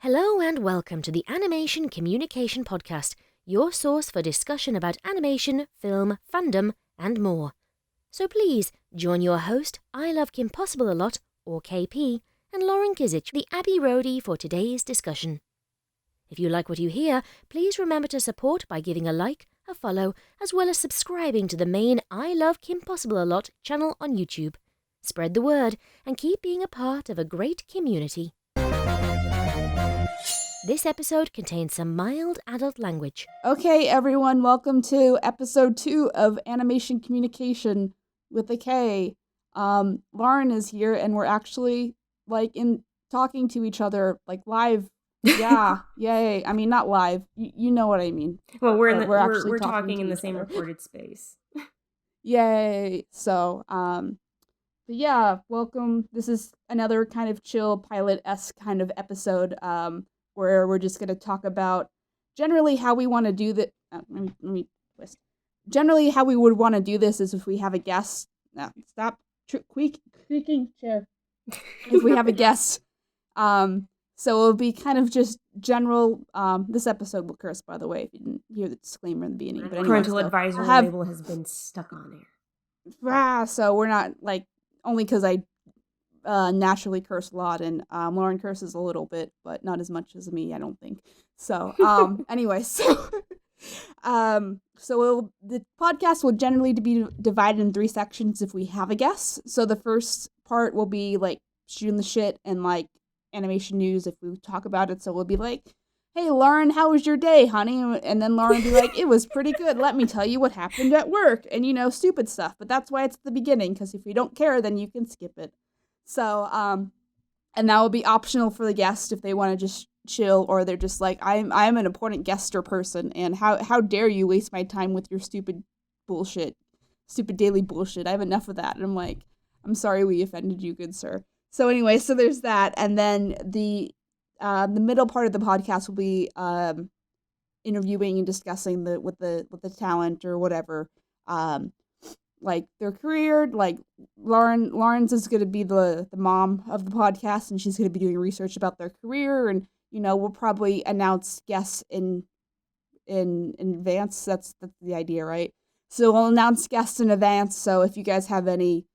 Hello and welcome to the Animation Communication Podcast, your source for discussion about animation, film, fandom, and more. So please join your host, I Love Kim Possible a Lot, or KP, and Lauren Kizich, the Abbey Roadie, for today's discussion. If you like what you hear, please remember to support by giving a like, a follow, as well as subscribing to the main I Love Kim Possible a Lot channel on YouTube. Spread the word and keep being a part of a great community. This episode contains some mild adult language. Okay, everyone, welcome to episode 2 of Animation Communication with a K. Lauren is here, and we're actually, talking to each other, live. Yeah, yay. I mean, not live. You know what I mean. Well, we're talking in the same recorded space. Yay. So, but yeah, welcome. This is another kind of chill pilot-esque kind of episode, where we're just going to talk about generally how we want to do that. Let me twist. Generally, how we would want to do this is if we have a guest. No, stop creaking chair. If we have a guest. So it'll be kind of just general. This episode will curse, by the way, if you didn't hear the disclaimer in the beginning. But parental advisory label has been stuck on air. So we're not only because I naturally curse a lot, and Lauren curses a little bit, but not as much as me, I don't think. So anyway, so the podcast will generally be divided in 3 sections if we have a guest. So the first part will be shooting the shit and animation news if we talk about it. So we'll be like, hey Lauren, how was your day, honey? And then Lauren will be like, it was pretty good, let me tell you what happened at work, and stupid stuff. But that's why it's the beginning, because if you don't care, then you can skip it. So, and that will be optional for the guest if they want to just chill, or they're just like, I'm an important guester person, and how dare you waste my time with your stupid bullshit, stupid daily bullshit. I have enough of that. And I'm like, I'm sorry we offended you, good sir. So anyway, so there's that, and then the middle part of the podcast will be interviewing and discussing with the talent or whatever. Their career, Lauren's is going to be the mom of the podcast, and she's going to be doing research about their career, and, we'll probably announce guests in advance. That's the idea, right? So we'll announce guests in advance, so if you guys have any,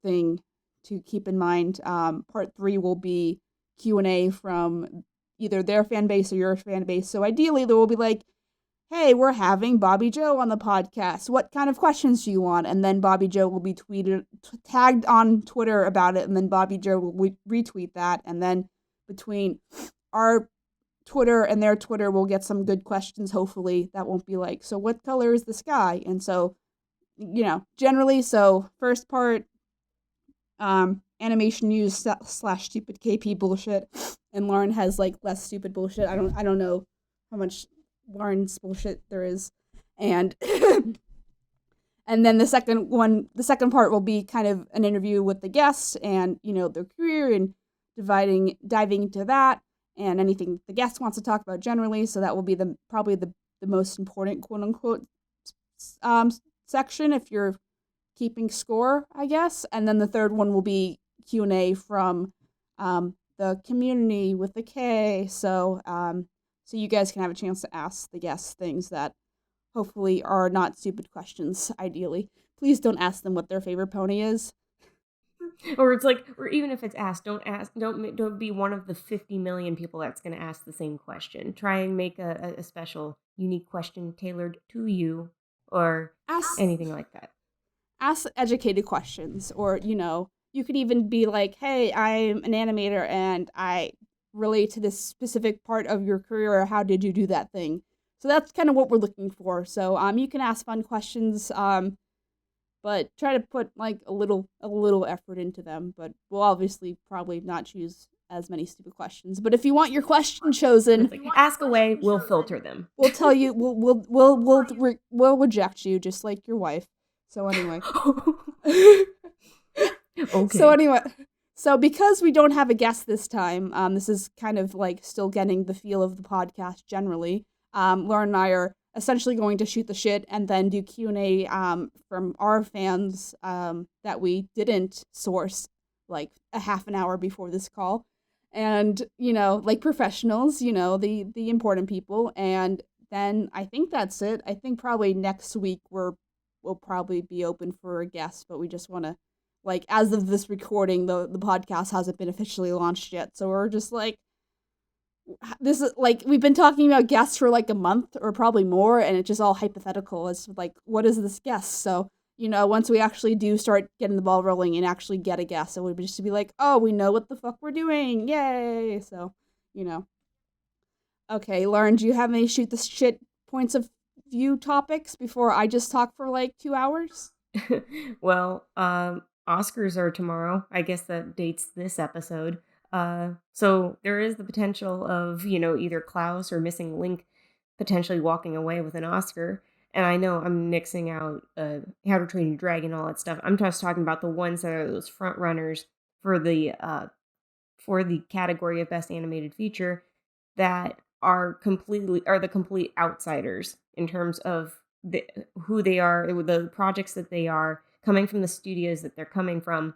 thing to keep in mind, part 3 will be Q&A from either their fan base or your fan base, so ideally there will be hey, we're having Bobby Joe on the podcast. What kind of questions do you want? And then Bobby Joe will be tagged on Twitter about it, and then Bobby Joe will retweet that. And then between our Twitter and their Twitter, we'll get some good questions, hopefully. That won't be so what color is the sky? And so, generally, so first part, animation news / stupid KP bullshit. And Lauren has, less stupid bullshit. I don't know how much Lauren's bullshit there is, and and then the second part will be kind of an interview with the guests and their career, and diving into that and anything the guest wants to talk about generally. So that will be probably the most important quote unquote section if you're keeping score, I guess. And then the third one will be Q&A from the community with the K. So you guys can have a chance to ask the guests things that hopefully are not stupid questions, ideally. Please don't ask them what their favorite pony is. Or or even if it's asked, don't be one of the 50 million people that's going to ask the same question. Try and make a special, unique question tailored to you, or anything like that. Ask educated questions, or, you could even be like, hey, I'm an animator and I relate to this specific part of your career, or how did you do that thing? So that's kind of what we're looking for. So you can ask fun questions, but try to put a little effort into them. But we'll obviously probably not choose as many stupid questions. But if you want your question chosen, ask away. We'll filter them. We'll tell you. We'll reject you, just like your wife. So anyway. Okay. So because we don't have a guest this time, this is kind of still getting the feel of the podcast generally. Lauren and I are essentially going to shoot the shit and then do Q&A from our fans that we didn't source a half an hour before this call. and, like professionals, the important people. And then I think that's it. I think probably next week we'll probably be open for a guest, but we just want to, like, as of this recording, the podcast hasn't been officially launched yet. So we're just like, this is like, we've been talking about guests for like a month or probably more, and it's just all hypothetical. It's like, what is this guest? So, once we actually do start getting the ball rolling and actually get a guest, it would just to be like, oh, we know what the fuck we're doing. Yay. So, you know. Okay, Lauren, do you have any shoot the shit points of view topics before I just talk for like 2 hours? Well, Oscars are tomorrow. I guess that dates this episode. So there is the potential of, either Klaus or Missing Link potentially walking away with an Oscar. And I know I'm mixing out How to Train Your Dragon, all that stuff. I'm just talking about the ones that are those front runners for the category of Best Animated Feature that are the complete outsiders in terms of who they are, the projects that they are coming from, the studios that they're coming from,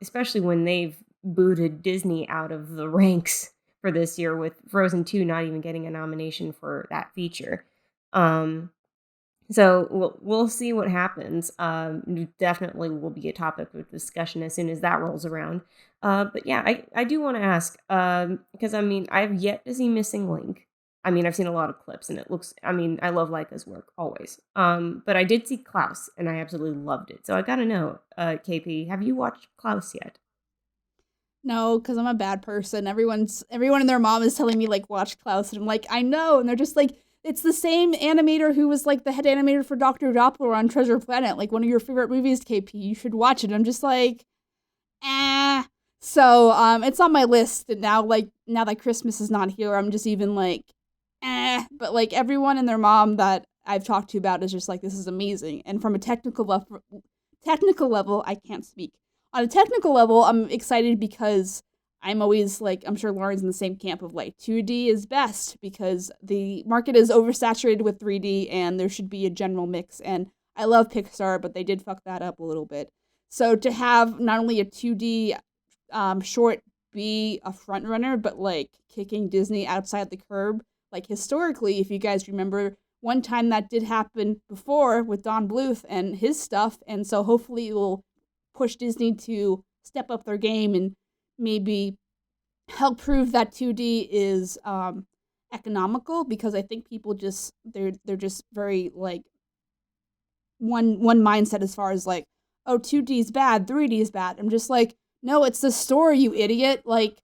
especially when they've booted Disney out of the ranks for this year, with Frozen 2 not even getting a nomination for that feature. So we'll see what happens. Definitely will be a topic of discussion as soon as that rolls around. But yeah, I do want to ask, because I've yet to see Missing Link. I've seen a lot of clips, and it looks, I love Leica's work always. But I did see Klaus, and I absolutely loved it. So I gotta know, KP, have you watched Klaus yet? No, because I'm a bad person. Everyone and their mom is telling me, like, watch Klaus, and I'm like, I know, and they're just like, it's the same animator who was like the head animator for Dr. Doppler on Treasure Planet, like one of your favorite movies, KP. You should watch it. I'm just like, eh. So it's on my list, and now that Christmas is not here, I'm just even like, eh. But like everyone and their mom that I've talked to about is just like, this is amazing. And from a technical level, I can't speak. On a technical level, I'm excited because I'm always like, I'm sure Lauren's in the same camp of like 2D is best because the market is oversaturated with 3D and there should be a general mix. And I love Pixar, but they did fuck that up a little bit. So to have not only a 2D short be a front runner, but like kicking Disney outside the curb, like historically, if you guys remember, one time that did happen before with Don Bluth and his stuff, and so hopefully it will push Disney to step up their game and maybe help prove that 2D is economical, because I think people just they're just very like one mindset as far as like, oh, 2D is bad, 3D is bad. I'm just like, no, it's the story, you idiot. Like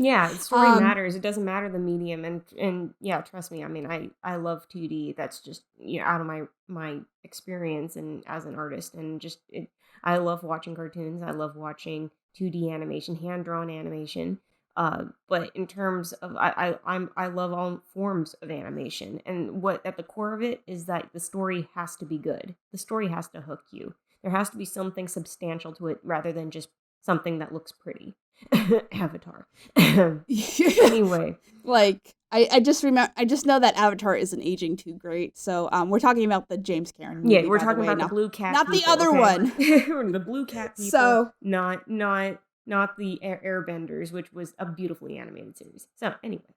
Yeah, story matters. It doesn't matter the medium, and yeah, trust me. I love 2D. That's just out of my experience and as an artist, and just it. I love watching cartoons. I love watching 2D animation, hand drawn animation. But in terms of I love all forms of animation, and what at the core of it is that the story has to be good. The story has to hook you. There has to be something substantial to it rather than just something that looks pretty. Avatar. Anyway, like I just know that Avatar isn't aging too great. So we're talking about the James Cameron movie. Yeah, we're talking about the blue cat, not people, the other okay? one. The blue cat people. So not the Airbenders, which was a beautifully animated series. So anyway,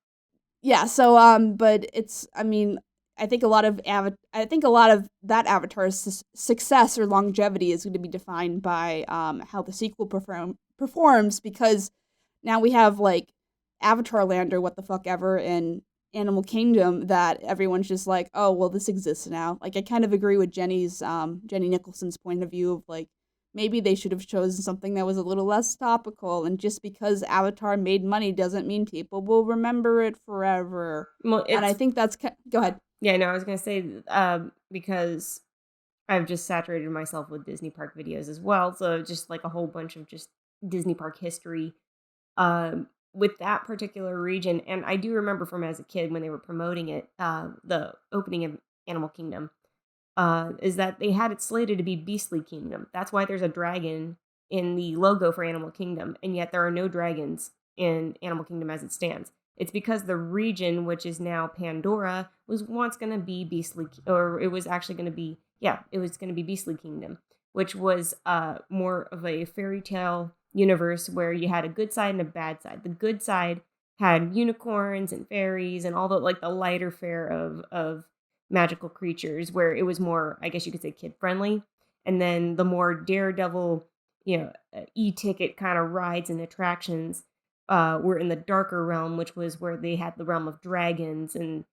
yeah. So but it's I think a lot of that Avatar's success or longevity is going to be defined by how the sequel performs, because now we have like Avatar Land or what the fuck ever in Animal Kingdom that everyone's just like, oh well, this exists now. Like I kind of agree with Jenny Nicholson's point of view of like, maybe they should have chosen something that was a little less topical, and just because Avatar made money doesn't mean people will remember it forever. well, And I think that's go ahead. Yeah, no, I was gonna say because I've just saturated myself with Disney Park videos as well, so just like a whole bunch of just Disney Park history with that particular region. And I do remember from as a kid when they were promoting it, the opening of Animal Kingdom, is that they had it slated to be Beastly Kingdom. That's why there's a dragon in the logo for Animal Kingdom, and yet there are no dragons in Animal Kingdom as it stands. It's because the region, which is now Pandora, was once going to be it was actually going to be, it was going to be Beastly Kingdom, which was more of a fairy tale universe where you had a good side and a bad side. The good side had unicorns and fairies and all the like the lighter fare of magical creatures, where it was more, I guess you could say, kid friendly. And then the more daredevil, e-ticket kind of rides and attractions were in the darker realm, which was where they had the realm of dragons and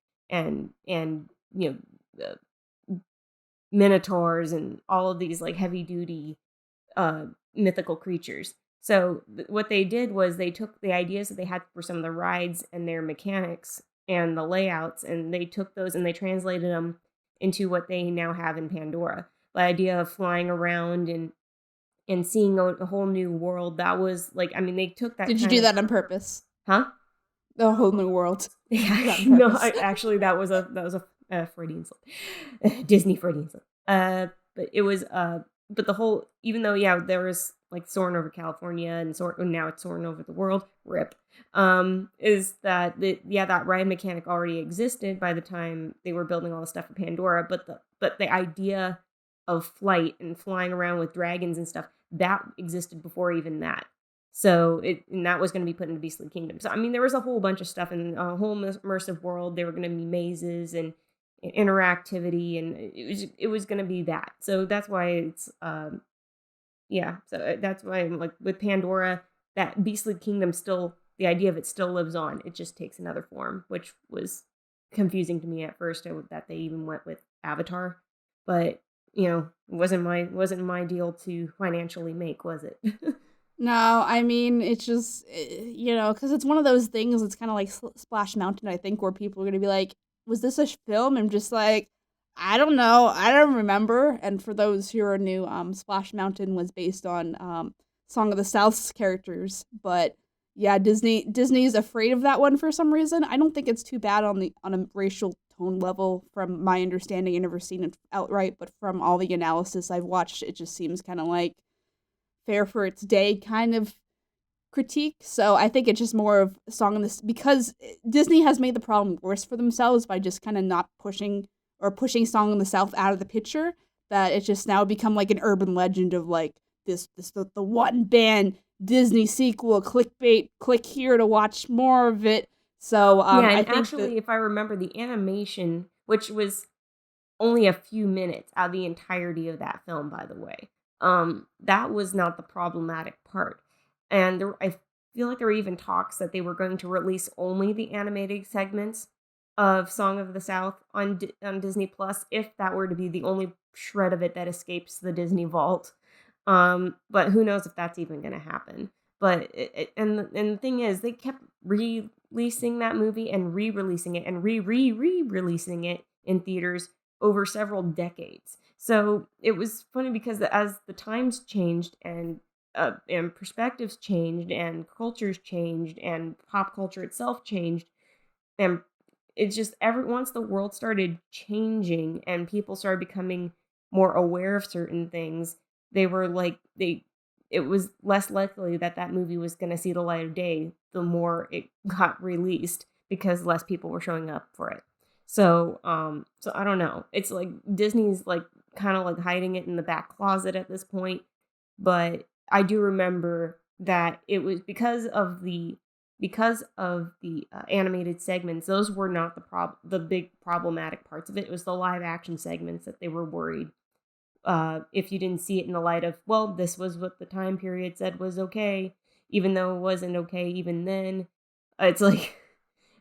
minotaurs and all of these like heavy duty mythical creatures. So what they did was they took the ideas that they had for some of the rides and their mechanics and the layouts, and they took those and they translated them into what they now have in Pandora. The idea of flying around and seeing a whole new world. That was like, I mean, they took that. Did you do that on purpose? Huh? The whole new world. Yeah, no, actually, that was a Freudian slip, Disney Freudian slip. But it was but the whole, even though there was like soaring over California and now it's soaring over the world. Rip. Is that that ride mechanic already existed by the time they were building all the stuff for Pandora, but the idea of flight and flying around with dragons and stuff that existed before even that. So and that was going to be put into Beastly Kingdom. So I mean, there was a whole bunch of stuff in a whole immersive world. There were going to be mazes and interactivity, and it was going to be that. So that's why it's so that's why I'm like with Pandora, that Beastly Kingdom still, the idea of it still lives on. It just takes another form, which was confusing to me at first that they even went with Avatar, but it wasn't my deal to financially make, was it? No, I mean, it's just, because it's one of those things, it's kind of like Splash Mountain, I think, where people are going to be like, was this a film? I'm just like, I don't know. I don't remember. And for those who are new, Splash Mountain was based on Song of the South's characters. But yeah, Disney's afraid of that one for some reason. I don't think it's too bad on a racial tone level from my understanding. I've never seen it outright, but from all the analysis I've watched, it just seems kind of like fair for its day kind of critique. So I think it's just more of Song of this, because Disney has made the problem worse for themselves by just kind of not pushing Song of the South out of the picture, that it's just now become like an urban legend of like the one band Disney sequel, clickbait, click here to watch more of it. So and I think actually, if I remember, the animation, which was only a few minutes out of the entirety of that film, by the way, that was not the problematic part. And I feel like there were even talks that they were going to release only the animated segments of Song of the South on Disney Plus, if that were to be the only shred of it that escapes the Disney vault. But who knows if that's even going to happen. But and the thing is, they kept releasing that movie and re-releasing it and re-releasing it in theaters over several decades. So it was funny because as the times changed and perspectives changed and cultures changed and pop culture itself changed, and it's just once the world started changing and people started becoming more aware of certain things, they were like it was less likely that movie was going to see the light of day the more it got released, because less people were showing up for it. So so I don't know. It's like Disney's like kind of like hiding it in the back closet at this point, but I do remember that it was because of the animated segments. Those were not the big problematic parts of it. It was the live action segments that they were worried. If you didn't see it in the light of, well, this was what the time period said was okay, even though it wasn't okay even then. It's like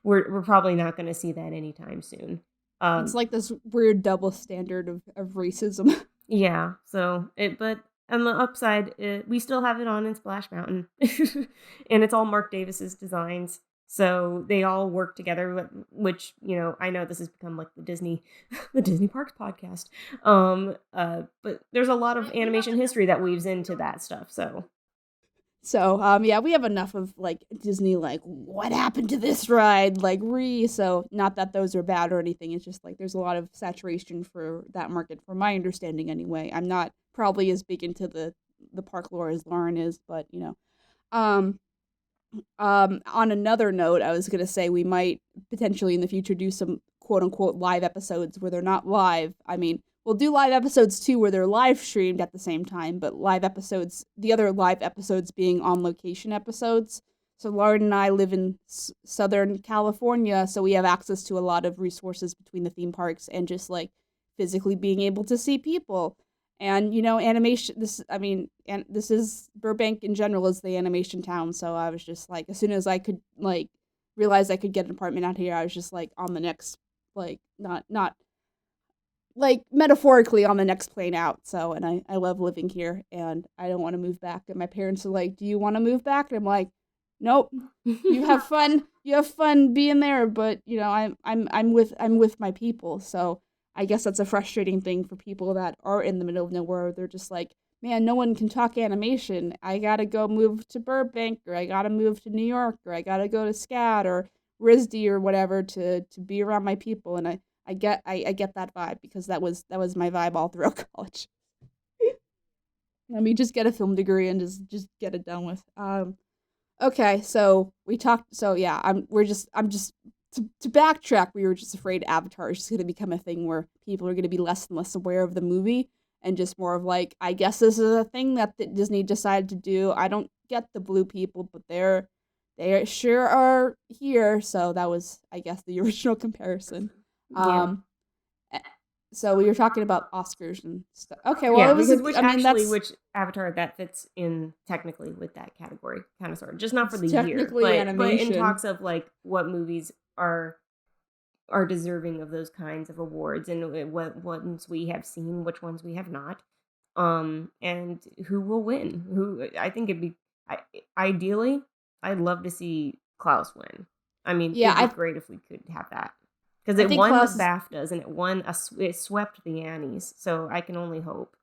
we're probably not going to see that anytime soon. it's like this weird double standard of racism. Yeah. So but on the upside, we still have it on in Splash Mountain, and it's all Mark Davis's designs. So they all work together, which, I know this has become like the Disney Parks podcast. But there's a lot of animation history that weaves into that stuff. So, yeah, we have enough of like Disney, like what happened to this ride, like so not that those are bad or anything. It's just like there's a lot of saturation for that market, from my understanding anyway. I'm not probably as big into the park lore as Lauren is, but um, on another note, I was gonna say we might potentially in the future do some quote unquote live episodes where they're not live. I mean, we'll do live episodes too where they're live streamed at the same time, but the other live episodes being on location episodes. So Lauren and I live in Southern California, so we have access to a lot of resources between the theme parks and just like physically being able to see people. And animation. This is Burbank in general is the animation town. So I was just like, as soon as I could like realize I could get an apartment out here, I was just like on the next like not like metaphorically on the next plane out. So, and I love living here and I don't want to move back. And my parents are like, "Do you want to move back?" And I'm like, "Nope. You have fun. You have fun being there, but I'm with my people." So, I guess that's a frustrating thing for people that are in the middle of nowhere. They're just like, "Man, no one can talk animation. I got to go move to Burbank or I got to move to New York or I got to go to SCAD or RISD or whatever to be around my people." And I get that vibe because that was my vibe all throughout college. Let me just get a film degree and just get it done with. Okay, so we talked. So yeah, I'm just to backtrack. We were just afraid Avatar is just going to become a thing where people are going to be less and less aware of the movie and just more of like, I guess this is a thing that Disney decided to do. I don't get the blue people, but they sure are here. So that was, I guess, the original comparison. Yeah. So we were talking about Oscars and stuff. Okay, well, Yeah, it was. because which Avatar that fits in technically with that category, kind of sort of, just not for the year, technically but animation. in talks of like what movies are deserving of those kinds of awards and what ones we have seen, which ones we have not, and who will win. Who I think it'd be ideally, I'd love to see Klaus win. I mean, Yeah, it'd be great if we could have that. Because I it think won Klaus the BAFTAs and it swept the Annies, so I can only hope.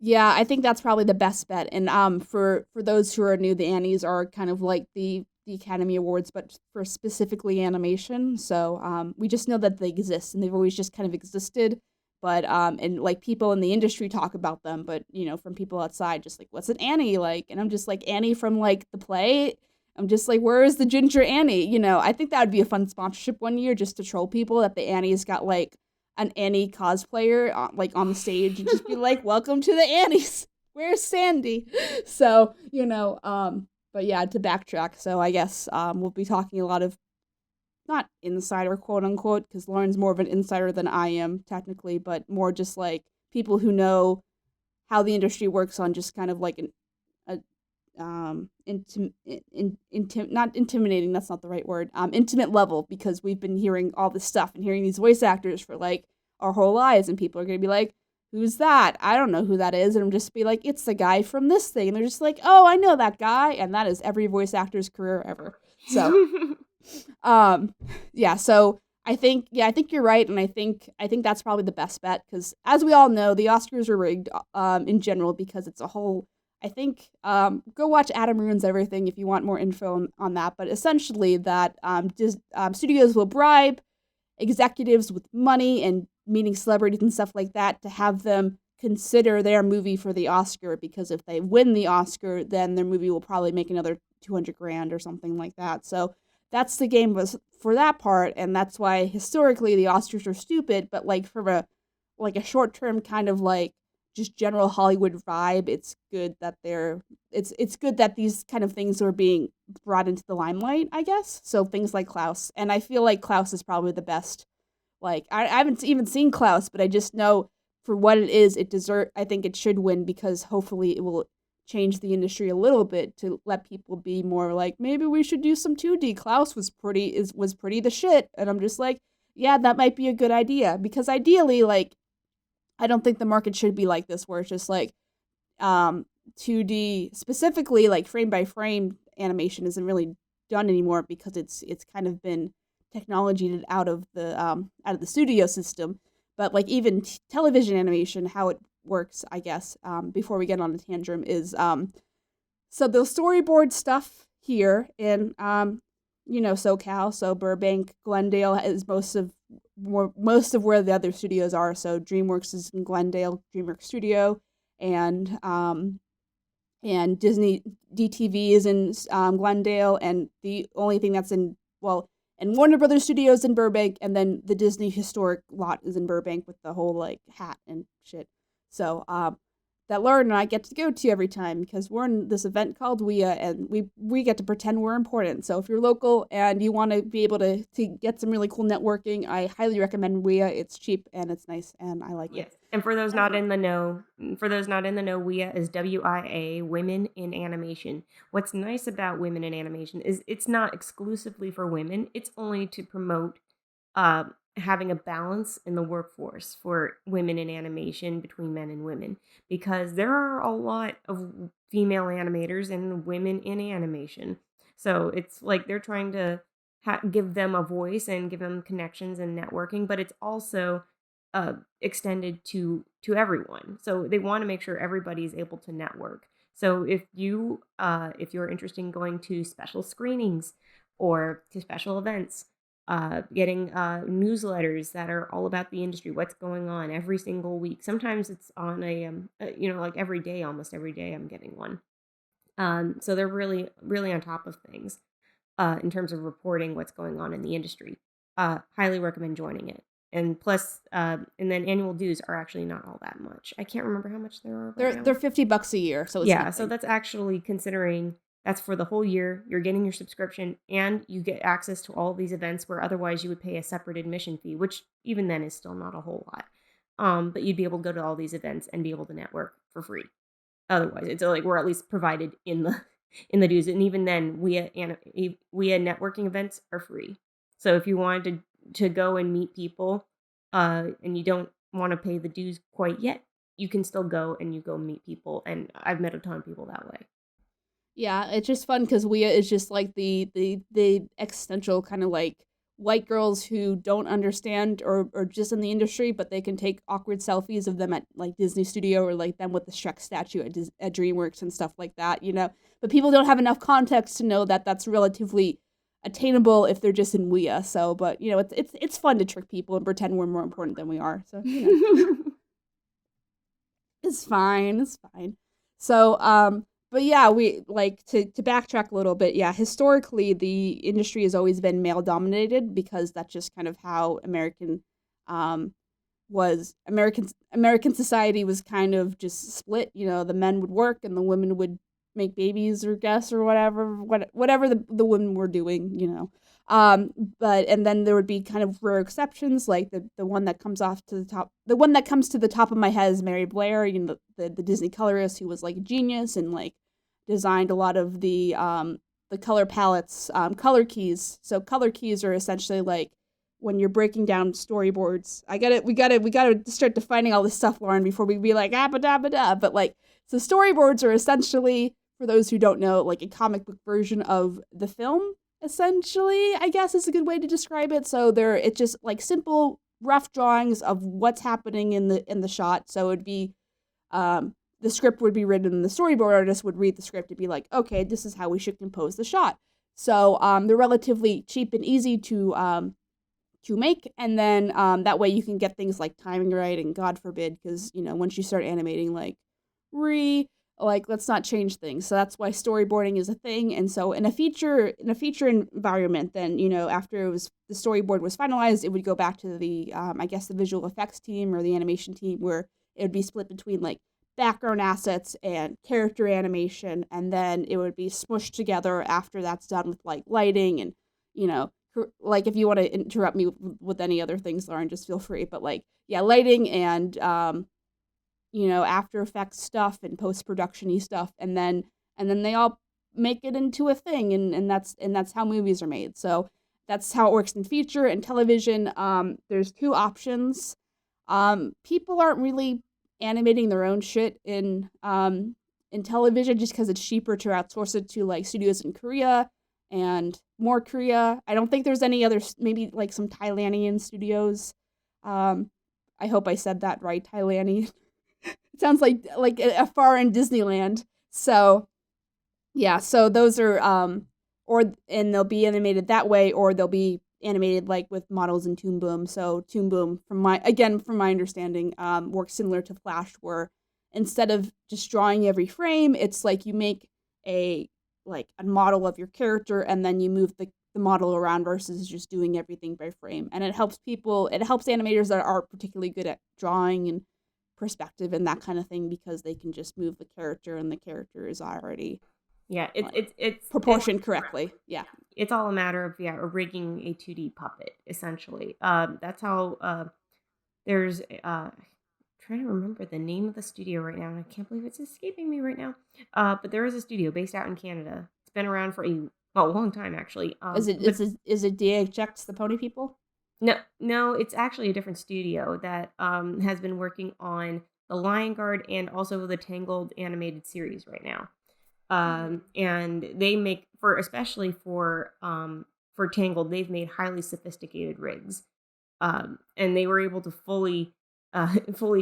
Yeah, I think that's probably the best bet. And for those who are new, the Annies are kind of like the Academy Awards, but for specifically animation. So we just know that they exist, and they've always just kind of existed. But and like people in the industry talk about them, but from people outside, just like, what's an Annie like? And I'm just like, Annie from like the play. I'm just like, where is the Ginger Annie? I think that would be a fun sponsorship one year just to troll people that the Annie's got like an Annie cosplayer like on the stage and just be like, "Welcome to the Annies. Where's Sandy?" So but yeah, to backtrack. So I guess we'll be talking a lot of not insider quote unquote because Lauren's more of an insider than I am technically, but more just like people who know how the industry works on just kind of like a not intimidating, that's not the right word, intimate level, because we've been hearing all this stuff and hearing these voice actors for like our whole lives, and people are going to be like, "Who's that? I don't know who that is." And I'm just be like, "It's the guy from this thing." And they're just like, "Oh, I know that guy." And that is every voice actor's career ever. So yeah, so I think you're right, and I think that's probably the best bet, because as we all know, the Oscars are rigged in general, because it's a whole, I think, go watch Adam Ruins Everything if you want more info on that, but essentially that studios will bribe executives with money and meeting celebrities and stuff like that to have them consider their movie for the Oscar, because if they win the Oscar, then their movie will probably make another 200 grand or something like that. So that's the game was for that part, and that's why historically the Oscars are stupid, but like from a short-term kind of like just general Hollywood vibe, it's good that it's good that these kind of things are being brought into the limelight, I guess. So things like Klaus, and I feel like Klaus is probably the best. Like I haven't even seen Klaus, but I just know for what it is, I think it should win, because hopefully it will change the industry a little bit to let people be more like, maybe we should do some 2D. Klaus was pretty the shit, and I'm just like, yeah, that might be a good idea, because ideally, like, I don't think the market should be like this, where it's just like 2D, specifically like frame by frame animation isn't really done anymore, because it's kind of been technology out of the studio system. But like even television animation, how it works, I guess, before we get on a tangent, is so the storyboard stuff here in SoCal, so Burbank, Glendale is most of where the other studios are. So DreamWorks is in Glendale, DreamWorks Studio, and Disney DTV is in Glendale, and the only thing that's in and Warner Brothers Studios in Burbank, and then the Disney historic lot is in Burbank with the whole like hat and shit. So that Lauren and I get to go to every time because we're in this event called WIA, and we get to pretend we're important. So if you're local and you want to be able to get some really cool networking, I highly recommend WIA. It's cheap and it's nice, and I like it. Yes. And for those not in the know, WIA is WIA, Women in Animation. What's nice about Women in Animation is it's not exclusively for women. It's only to promote having a balance in the workforce for women in animation between men and women, because there are a lot of female animators and women in animation. So it's like they're trying to give them a voice and give them connections and networking, but it's also extended to everyone. So they want to make sure everybody is able to network. So if you're interested in going to special screenings or to special events, getting newsletters that are all about the industry, what's going on every single week. Sometimes it's on like every day, almost every day I'm getting one. So they're really, really on top of things in terms of reporting what's going on in the industry. Highly recommend joining it. And plus, and then annual dues are actually not all that much. I can't remember how much there are. They're $50 a year, so it's yeah. nothing. So that's actually, considering that's for the whole year. You're getting your subscription, and you get access to all these events where otherwise you would pay a separate admission fee, which even then is still not a whole lot. But you'd be able to go to all these events and be able to network for free. Otherwise, it's like we're at least provided in the dues, and even then, we networking events are free. So if you wanted to go and meet people, and you don't want to pay the dues quite yet, you can still go and you go meet people. And I've met a ton of people that way. Yeah, it's just fun because WIA is just like the existential kind of like white girls who don't understand or just in the industry, but they can take awkward selfies of them at like Disney Studio or like them with the Shrek statue at DreamWorks and stuff like that, you know. But people don't have enough context to know that that's relatively attainable if they're just in WIA. So, but you know, it's fun to trick people and pretend we're more important than we are. So, you know. It's fine. It's fine. So, but yeah, we like to backtrack a little bit. Yeah, historically, the industry has always been male dominated because that's just kind of how um, American society was kind of just split. You know, the men would work and the women would make babies or guess or whatever the women were doing. You know, but and then there would be kind of rare exceptions, like the one that comes off to the top. The one that comes to the top of my head is Mary Blair, you know, the Disney colorist who was like a genius and like designed a lot of the color palettes, color keys. So color keys are essentially like when you're breaking down storyboards. We gotta start defining all this stuff, Lauren, before we be like da. But like, so storyboards are essentially, for those who don't know, like a comic book version of the film. Essentially, I guess is a good way to describe it. So it's just like simple, rough drawings of what's happening in the shot. So it'd be, the script would be written, and the storyboard artist would read the script and be like, okay, this is how we should compose the shot. So they're relatively cheap and easy to make, and then that way you can get things like timing right, and God forbid, because you know once you start animating, let's not change things. So that's why storyboarding is a thing. And so in a feature environment, then you know after the storyboard was finalized, it would go back to the I guess the visual effects team or the animation team, where it would be split between like background assets and character animation, and then it would be smushed together after that's done with like lighting and you know like if you want to interrupt me with any other things, Lauren, just feel free. But like yeah, lighting and you know, After Effects stuff and post-production-y stuff, and then they all make it into a thing, and that's how movies are made. So that's how it works in feature and television. There's two options. People aren't really animating their own shit in television just because it's cheaper to outsource it to like studios in Korea and more Korea. I don't think there's any other, maybe like some Thailandian studios. I hope I said that right, Thailandian. It sounds like a foreign Disneyland. So, yeah, so those are and they'll be animated that way, or they'll be animated like with models in Toon Boom. So Toon Boom, from my understanding, works similar to Flash, where instead of just drawing every frame, it's like you make a model of your character, and then you move the model around versus just doing everything by frame. And it helps animators that are particularly good at drawing and perspective and that kind of thing, because they can just move the character and the character is already it's proportioned correctly. Yeah. It's all a matter of rigging a 2D puppet, essentially. That's how there's trying to remember the name of the studio right now, and I can't believe it's escaping me right now. But there is a studio based out in Canada. It's been around for a long time, actually. Is it DHX, the Pony People? No, it's actually a different studio that has been working on the Lion Guard and also the Tangled animated series right now. And they make especially for Tangled, they've made highly sophisticated rigs, and they were able to fully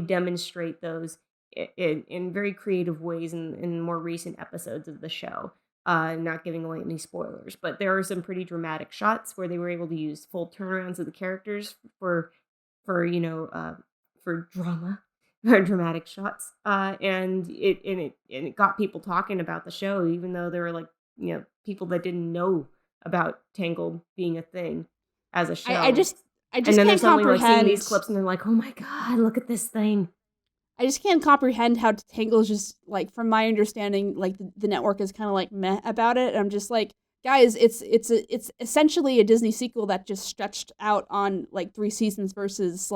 demonstrate those in very creative ways in more recent episodes of the show. Not giving away any spoilers, but there are some pretty dramatic shots where they were able to use full turnarounds of the characters for drama. Dramatic shots, and it got people talking about the show, even though there were people that didn't know about Tangled being a thing as a show. I just and then can't they're suddenly comprehend seeing these clips, and they're like, "Oh my god, look at this thing!" I just can't comprehend how Tangle's just from my understanding, the network is kind of meh about it. And I'm just like, guys, it's essentially a Disney sequel that just stretched out on 3 seasons versus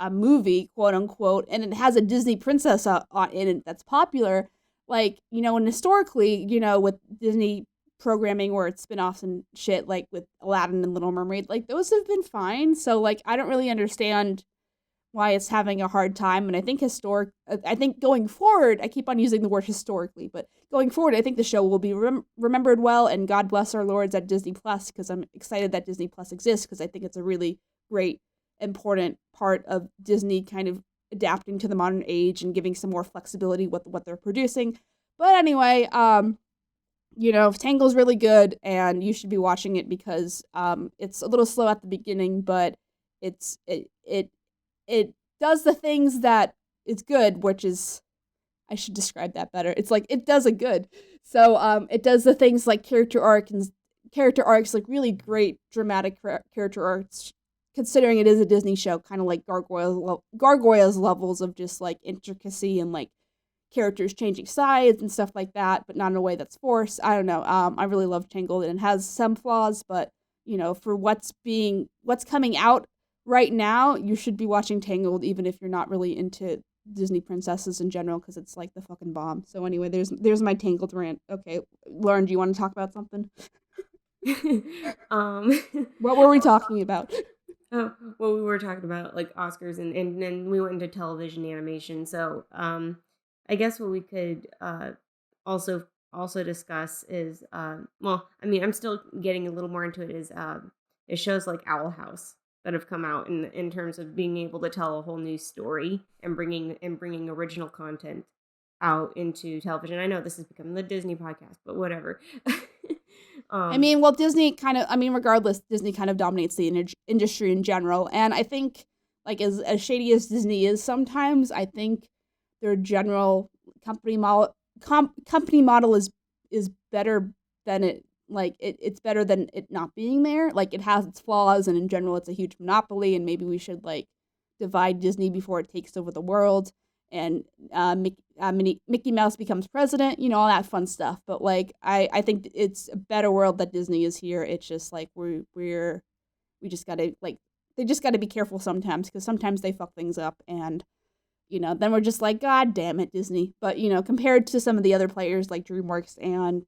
a movie, quote unquote, and it has a Disney princess in it that's popular. And historically, with Disney programming where it's spin-offs and shit, with Aladdin and Little Mermaid, those have been fine. So I don't really understand why it's having a hard time. And I think going forward, I keep on using the word historically, but going forward, I think the show will be remembered well, and God bless our lords at Disney Plus, because I'm excited that Disney Plus exists, because I think it's a really great, important part of Disney kind of adapting to the modern age and giving some more flexibility with what they're producing. But anyway, Tangle's really good, and you should be watching it, because it's a little slow at the beginning, but it does the things that it's good, which is, I should describe that better. It's it does a good. So it does the things like character arcs, really great dramatic character arcs, considering it is a Disney show, kind of like Gargoyles levels of just intricacy and characters changing sides and stuff like that, but not in a way that's forced. I don't know. I really love Tangled, and it has some flaws, but for what's coming out right now, you should be watching Tangled, even if you're not really into Disney princesses in general, because it's the fucking bomb. So anyway, there's my Tangled rant. Okay, Lauren, do you want to talk about something? What were we talking about? Oh, well, we were talking about Oscars, and then we went into television animation. So I guess what we could also discuss is I'm still getting a little more into it, is shows like Owl House that have come out in terms of being able to tell a whole new story and bringing original content out into television. I know this has become the Disney podcast, but whatever. Disney regardless, Disney kind of dominates the industry in general, and I think as shady as Disney is sometimes, I think their general company model is better than it. It's better than it not being there. It has its flaws, and in general, it's a huge monopoly, and maybe we should divide Disney before it takes over the world, and Mickey Mouse becomes president, all that fun stuff. But I think it's a better world that Disney is here. It's just we just gotta they just gotta be careful sometimes, because sometimes they fuck things up, and then we're just God damn it, Disney. But, compared to some of the other players like DreamWorks and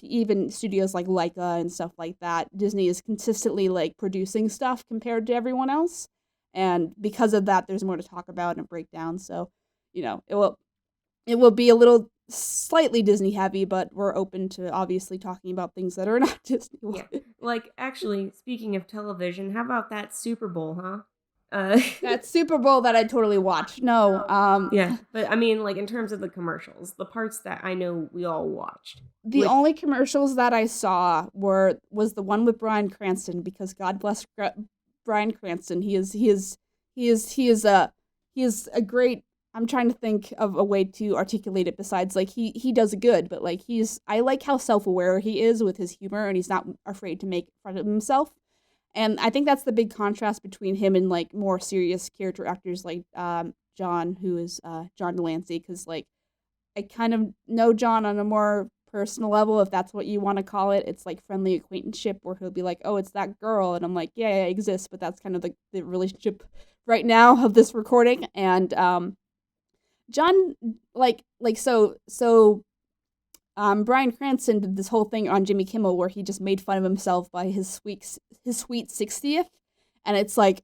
even studios like Laika and stuff like that, Disney is consistently producing stuff compared to everyone else. And because of that, there's more to talk about and break down. So, it will be a little slightly Disney heavy, but we're open to obviously talking about things that are not Disney. Yeah. Actually, speaking of television, how about that Super Bowl, huh? That Super Bowl that I totally watched. No. Yeah, but in terms of the commercials, the parts that I know we all watched. The only commercials that I saw was the one with Bryan Cranston, because God bless Bryan Cranston. He is a great I'm trying to think of a way to articulate it besides like he does good, but like I like how self-aware he is with his humor and he's not afraid to make fun of himself. And I think that's the big contrast between him and like more serious character actors like John, who is John Delancey, because like I kind of know John on a more personal level, if that's what you want to call it. It's like friendly acquaintanceship where he'll be like, "Oh, it's that girl," and I'm like, "Yeah, it exists," but that's kind of the relationship right now of this recording. And John, Bryan Cranston did this whole thing on Jimmy Kimmel where he just made fun of himself by his sweet 60th, and it's like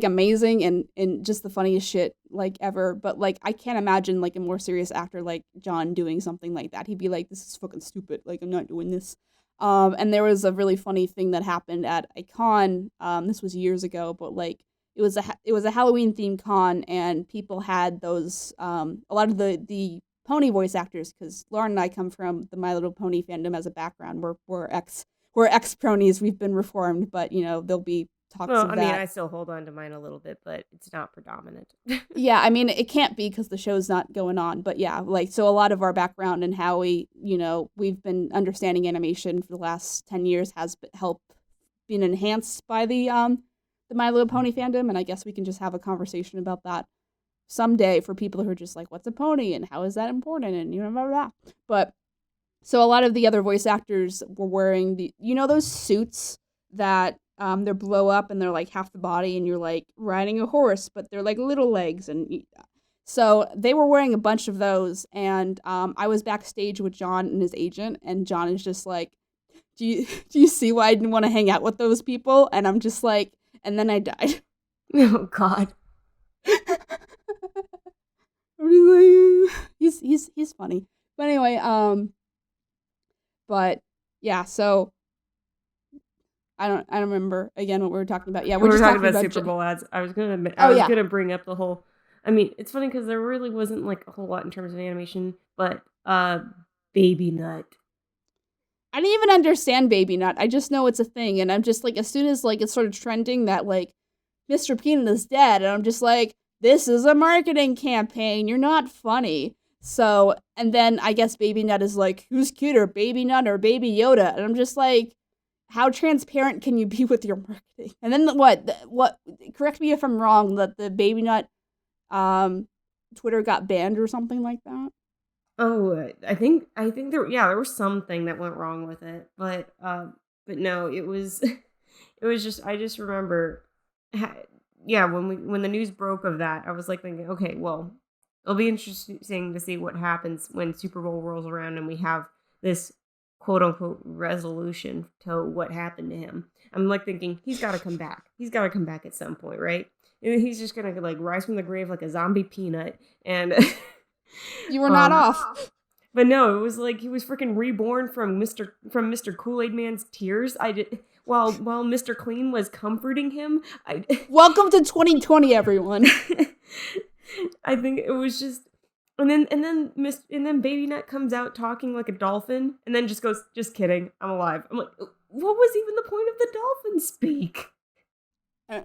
amazing and just the funniest shit like ever. But like I can't imagine like a more serious actor like John doing something like that. He'd be like, "This is fucking stupid. Like I'm not doing this." And there was a really funny thing that happened at a con. This was years ago, but like it was a Halloween themed con, and people had those a lot of the pony voice actors, because Lauren and I come from the My Little Pony fandom as a background. We're ex ponies. We've been reformed, but you know there'll be talks Well, of I that. mean, I still hold on to mine a little bit, but it's not predominant. Yeah, I mean it can't be because the show's not going on. But yeah, like so a lot of our background and how we've been understanding animation for the last 10 years has been enhanced by the My Little Pony fandom, and I guess we can just have a conversation about that someday for people who are just like, what's a pony and how is that important, and blah, blah, blah. But so a lot of the other voice actors were wearing those suits that they're blow up and they're like half the body and you're like riding a horse, but they're like little legs, and so they were wearing a bunch of those, and I was backstage with John and his agent, and John is just like, do you see why I didn't want to hang out with those people? And I'm just like, and then I died. Oh God. He's funny. But anyway, but yeah, so I don't remember again what we were talking about. Yeah, we're just talking talking about about Super Bowl ads. I was Oh yeah. gonna bring up the whole. I mean, it's funny because there really wasn't like a whole lot in terms of animation, but Baby Nut. I didn't even understand Baby Nut. I just know it's a thing, and I'm just like, as soon as like it's sort of trending that like Mr. Peanut is dead, and I'm just like, this is a marketing campaign. You're not funny. So, and then I guess Baby Nut is like, who's cuter, Baby Nut or Baby Yoda? And I'm just like, how transparent can you be with your marketing? And then what? Correct me if I'm wrong. That the Baby Nut, Twitter got banned or something like that. Oh, I think there was something that went wrong with it, but no, it was it was just I just remember, yeah, when the news broke of that, I was like thinking, okay, well, it'll be interesting to see what happens when Super Bowl rolls around and we have this quote unquote resolution to what happened to him. I'm like thinking he's got to come back. He's got to come back at some point, right? And he's just gonna like rise from the grave like a zombie peanut and. You were not off. But no, it was like he was freaking reborn from Mr. Kool-Aid Man's tears. I did while Mr. Clean was comforting him. Welcome to 2020, everyone. I think it was just, and then Baby Nut comes out talking like a dolphin, and then just goes, "Just kidding, I'm alive." I'm like, what was even the point of the dolphin speak?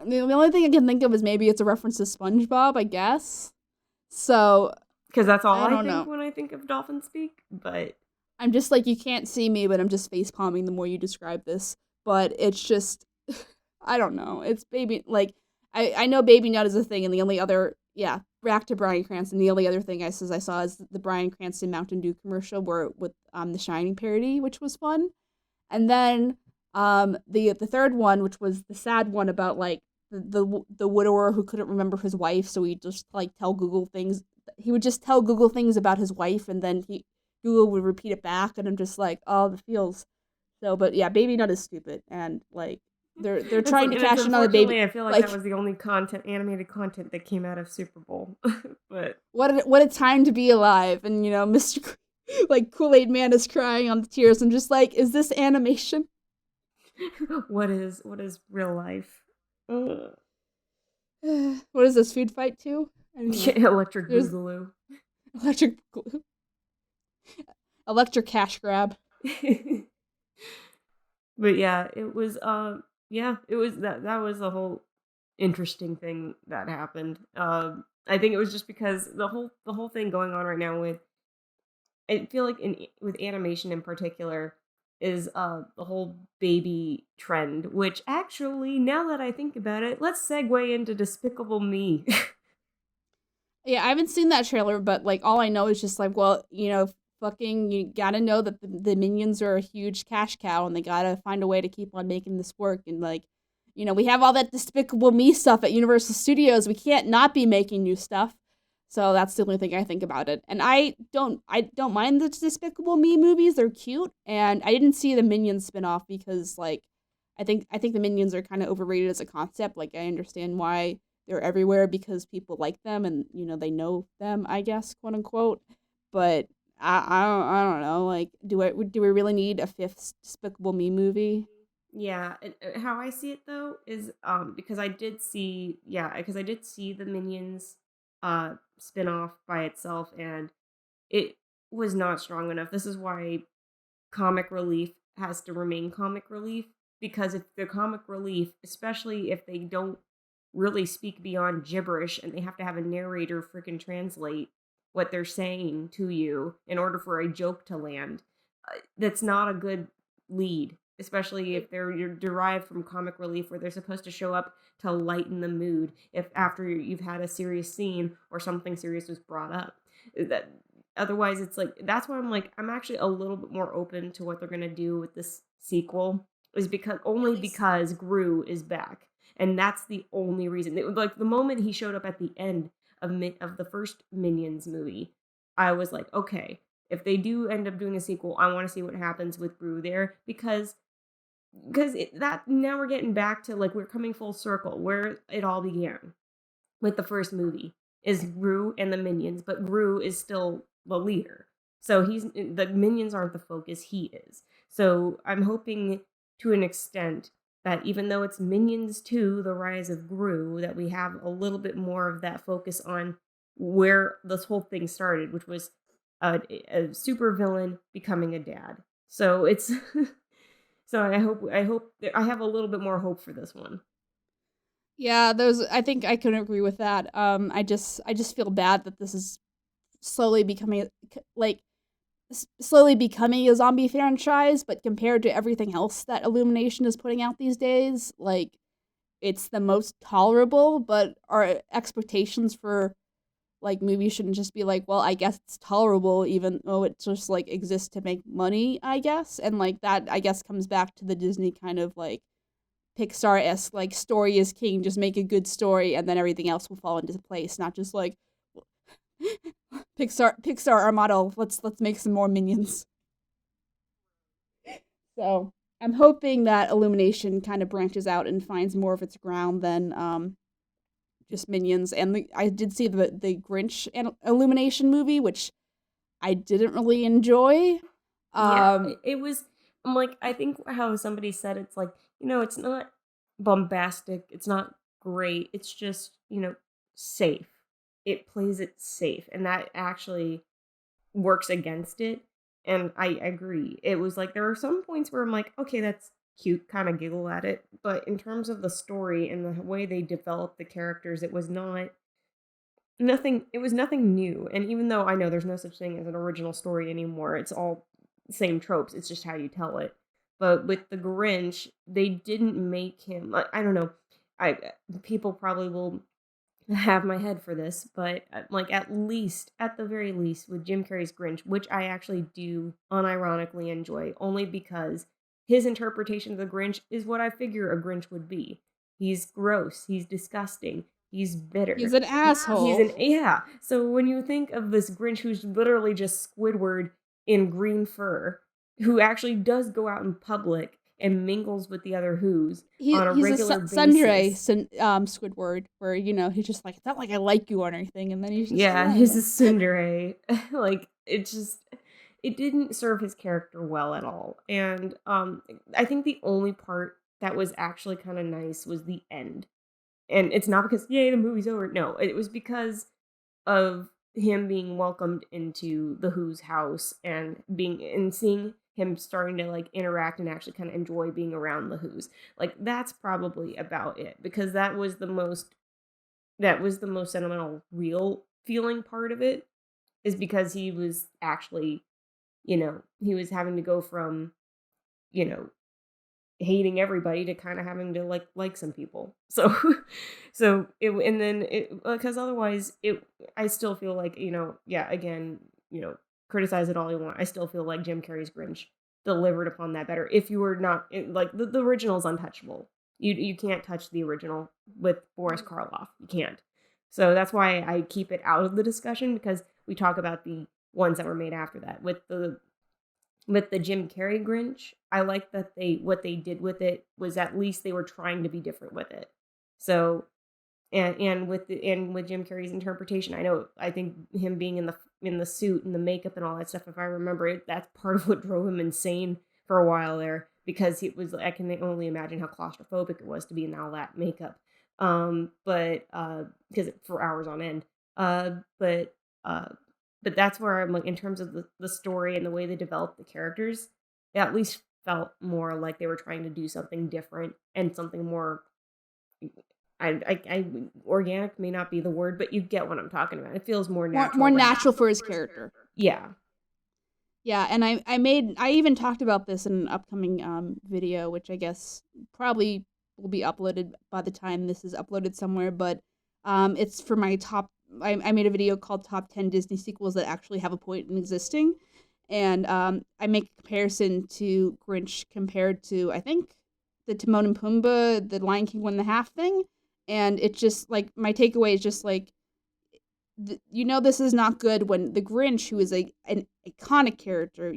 The only thing I can think of is maybe it's a reference to SpongeBob, I guess. So. Because that's all I think know. when I think of dolphin speak, but I'm just like, you can't see me, but I'm just face palming the more you describe this. But it's just, I don't know. It's baby, like, I know Baby Nut is a thing, and the only other, yeah, back to Bryan Cranston, the only other thing I saw is the Bryan Cranston Mountain Dew commercial with the Shining parody, which was fun. And then the third one, which was the sad one about, like, the widower who couldn't remember his wife, so he just, like, tell Google things. He would just tell Google things about his wife, and then Google would repeat it back, and I'm just like, oh, the feels. So, but yeah, Baby Nut is stupid, and like they're trying to cash in on the baby. I feel like that was the only animated content that came out of Super Bowl. But what a time to be alive, and Mr. like Kool-Aid Man is crying on the tears. I'm just like, is this animation? What is real life? What is this, food fight too? Electric Boogaloo. Electric glue. Electric cash grab. But yeah, it was it was that was the whole interesting thing that happened. I think it was just because the whole thing going on right now with, I feel like with animation in particular, is the whole baby trend, which actually, now that I think about it, let's segue into Despicable Me. Yeah, I haven't seen that trailer, but like all I know is just like, well, fucking, you gotta know that the minions are a huge cash cow, and they gotta find a way to keep on making this work. And like, we have all that Despicable Me stuff at Universal Studios. We can't not be making new stuff. So that's the only thing I think about it. And I don't mind the Despicable Me movies. They're cute, and I didn't see the Minions spinoff because like, I think the Minions are kind of overrated as a concept. Like, I understand why they're everywhere because people like them and they know them, I guess, quote unquote. But I don't know. Like, do we really need a fifth Despicable Me movie? Yeah, and how I see it though is because I did see the Minions spin-off by itself, and it was not strong enough. This is why comic relief has to remain comic relief, because if they're comic relief, especially if they don't really speak beyond gibberish and they have to have a narrator freaking translate what they're saying to you in order for a joke to land, that's not a good lead, especially if you're derived from comic relief where they're supposed to show up to lighten the mood if after you've had a serious scene or something serious was brought up. That Otherwise, it's like, that's why I'm like, I'm actually a little bit more open to what they're gonna do with this sequel, is because Gru is back, and that's the only reason. Like, the moment he showed up at the end of the first Minions movie, I was like, okay, if they do end up doing a sequel, I want to see what happens with Gru there, that now we're getting back to, like, we're coming full circle where it all began with the first movie, is Gru and the Minions, but Gru is still the leader. So the Minions aren't the focus, he is. So I'm hoping to an extent that even though it's Minions 2, The Rise of Gru, that we have a little bit more of that focus on where this whole thing started, which was a super villain becoming a dad. So it's so I have a little bit more hope for this one. Yeah, I think I can agree with that. I just feel bad that this is slowly becoming like slowly becoming a zombie franchise, but compared to everything else that Illumination is putting out these days, like, it's the most tolerable. But our expectations for like movies shouldn't just be like, well, I guess it's tolerable even though it just like exists to make money, I guess. And like that, I guess, comes back to the Disney kind of like Pixar-esque, like, story is king, just make a good story and then everything else will fall into place, not just like Pixar our model, let's make some more minions. So I'm hoping that Illumination kind of branches out and finds more of its ground than just minions. And I did see the Grinch Illumination movie, which I didn't really enjoy. Yeah, Um, it was. I'm like, I think how somebody said, it's like, it's not bombastic, it's not great, it's just, safe. It plays it safe, and that actually works against it. And I agree. It was like, there are some points where I'm like, okay, that's cute, kind of giggle at it, but in terms of the story and the way they developed the characters, it was nothing new. And even though I know there's no such thing as an original story anymore, it's all same tropes, it's just how you tell it. But with the Grinch, they didn't make him, like, I don't know, I people probably will have my head for this, but like, at the very least, with Jim Carrey's Grinch, which I actually do unironically enjoy, only because his interpretation of the Grinch is what I figure a Grinch would be. He's gross, he's disgusting, he's he's bitter. an He's asshole. an Yeah. So when you think of this Grinch who's literally just Squidward in green fur, who actually does go out in public and mingles with the other Who's on a He's a regular Sundre basis. Squidward, where he's just like, it's not like I like you or anything, and then he's just Yeah, he's horrible. a tsundere. Like, it didn't serve his character well at all. And I think the only part that was actually kind of nice was the end. And it's not because, yay, the movie's over. No, it was because of him being welcomed into the Who's house, and seeing him starting to, like, interact and actually kind of enjoy being around the Who's. Like, that's probably about it, because that was the most that was the most sentimental, real feeling part of it, is because he was actually, he was having to go from, you know, hating everybody to kind of having to like some people. So so it and then it because otherwise it I still feel like, yeah, again, criticize it all you want. I still feel like Jim Carrey's Grinch delivered upon that better. If you were not like the original is untouchable. You can't touch the original with Boris Karloff. You can't. So that's why I keep it out of the discussion, because we talk about the ones that were made after that. With the Jim Carrey Grinch, I like that what they did with it was at least they were trying to be different with it. So and with Jim Carrey's interpretation, I think him being in the suit and the makeup and all that stuff, if I remember it, that's part of what drove him insane for a while there, because I can only imagine how claustrophobic it was to be in all that makeup. But because for hours on end. But but that's where I'm like, in terms of the story and the way they developed the characters, it at least felt more like they were trying to do something different and something more. I organic may not be the word, but you get what I'm talking about. It feels more natural. More natural for his character. Yeah. Yeah, and I even talked about this in an upcoming video, which I guess probably will be uploaded by the time this is uploaded somewhere, but it's for my top. I made a video called Top 10 Disney Sequels That Actually Have a Point in Existing, and I make a comparison to Grinch compared to, I think, the Timon and Pumbaa, the Lion King 1.5 thing, and it's just like, my takeaway is just like, this is not good when the Grinch, who is an iconic character,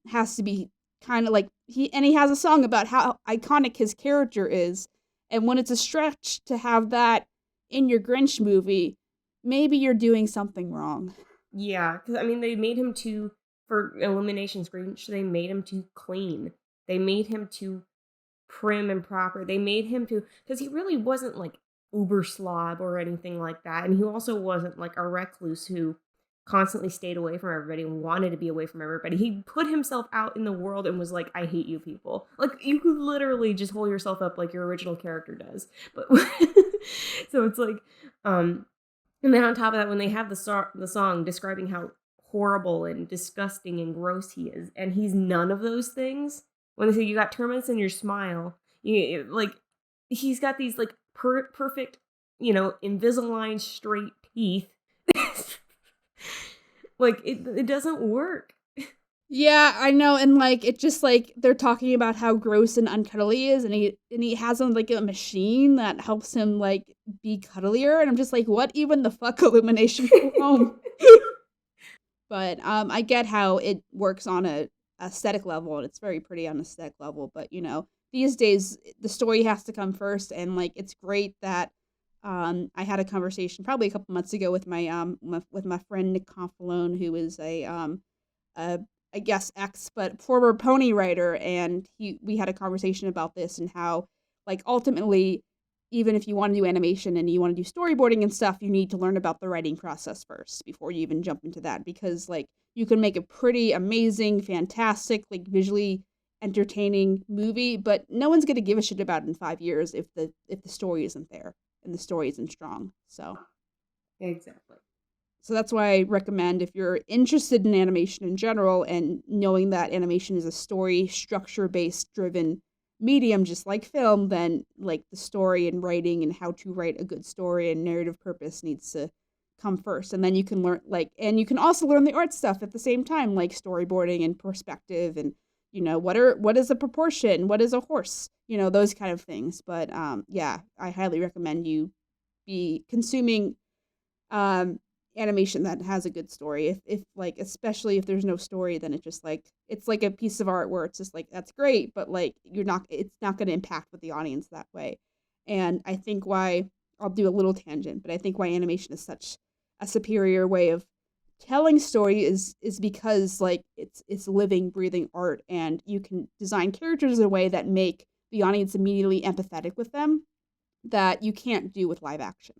has to be kind of like, he has a song about how iconic his character is, and when it's a stretch to have that in your Grinch movie, maybe you're doing something wrong. Yeah, because they made him for Illumination's Grinch, they made him too clean. They made him too prim and proper. They made him because he really wasn't like uber slob or anything like that, and he also wasn't like a recluse who constantly stayed away from everybody and wanted to be away from everybody. He put himself out in the world and was like, I hate you people. Like, you could literally just hold yourself up like your original character does. But so it's like, and then on top of that, when they have the song describing how horrible and disgusting and gross he is, and he's none of those things. When they say you got termites in your smile, he's got these like perfect, Invisalign straight teeth. Like, it doesn't work. Yeah, I know, and like, it's just like they're talking about how gross and uncuddly he is, and he has like a machine that helps him like be cuddlier, and I'm just like, what even the fuck, Illumination, go home. But I get how it works on a aesthetic level, and it's very pretty on an aesthetic level, but these days the story has to come first, and like, it's great that I had a conversation probably a couple months ago with my friend Nick Confalone, who is I guess but former pony writer, and we had a conversation about this and how, like, ultimately, even if you want to do animation and you want to do storyboarding and stuff, you need to learn about the writing process first before you even jump into that, because like, you can make a pretty amazing, fantastic, like visually entertaining movie, but no one's going to give a shit about it in 5 years if the story isn't there and the story isn't strong. So exactly. So that's why I recommend, if you're interested in animation in general and knowing that animation is a story structure-based driven medium just like film, then like the story and writing and how to write a good story and narrative purpose needs to come first. And then you can learn and you can also learn the art stuff at the same time, like storyboarding and perspective and what is a proportion, what is a horse, those kind of things. But yeah, I highly recommend you be consuming animation that has a good story. If like, especially if there's no story, then it's just like, it's like a piece of art where it's just like, that's great, but like, it's not going to impact with the audience that way. And I think why, I'll do a little tangent, but I think why animation is such a superior way of telling story is because like, it's living, breathing art, and you can design characters in a way that make the audience immediately empathetic with them that you can't do with live action.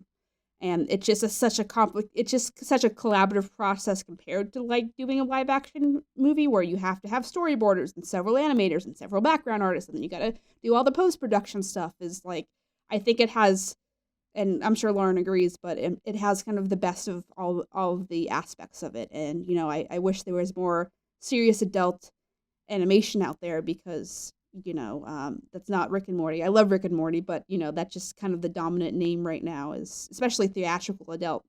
And it's just such a collaborative process compared to like doing a live action movie where you have to have storyboarders and several animators and several background artists, and then you got to do all the post-production stuff. Is like, I think it has and I'm sure Lauren agrees, but it has kind of the best of all of the aspects of it. And I wish there was more serious adult animation out there because that's not Rick and Morty. I love Rick and Morty, but that's just kind of the dominant name right now, is especially theatrical adult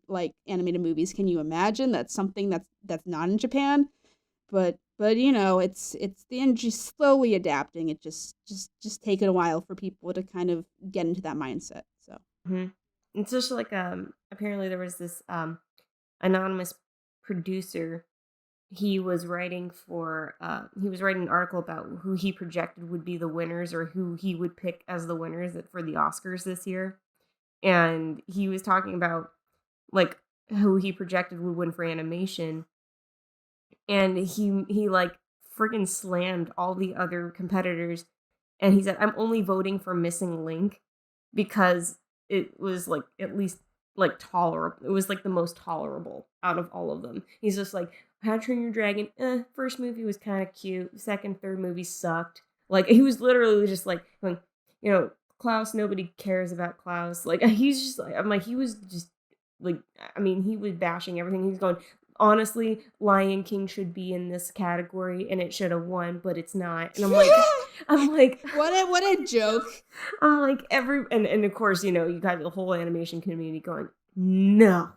like animated movies. Can you imagine that's something that's not in Japan? But it's the industry slowly adapting. It just taken a while for people to kind of get into that mindset. So Mm-hmm. It's just like apparently there was this anonymous producer. He was writing an article about who he projected would be the winners, or who he would pick as the winners for the Oscars this year. And he was talking about like who he projected would win for animation, and he like freaking slammed all the other competitors, and he said, I'm only voting for Missing Link because it was like at least like tolerable. It was like the most tolerable out of all of them. He's just like, How to Train Your Dragon, first movie was kind of cute, second, third movie sucked. Like, he was literally just like going, Klaus, nobody cares about Klaus. Like, he's just like, I'm like, he was just like, I mean, he was bashing everything. He's going, honestly, Lion King should be in this category and it should have won, but it's not. And I'm like, what a joke. I'm like, and of course, you got the whole animation community going, no.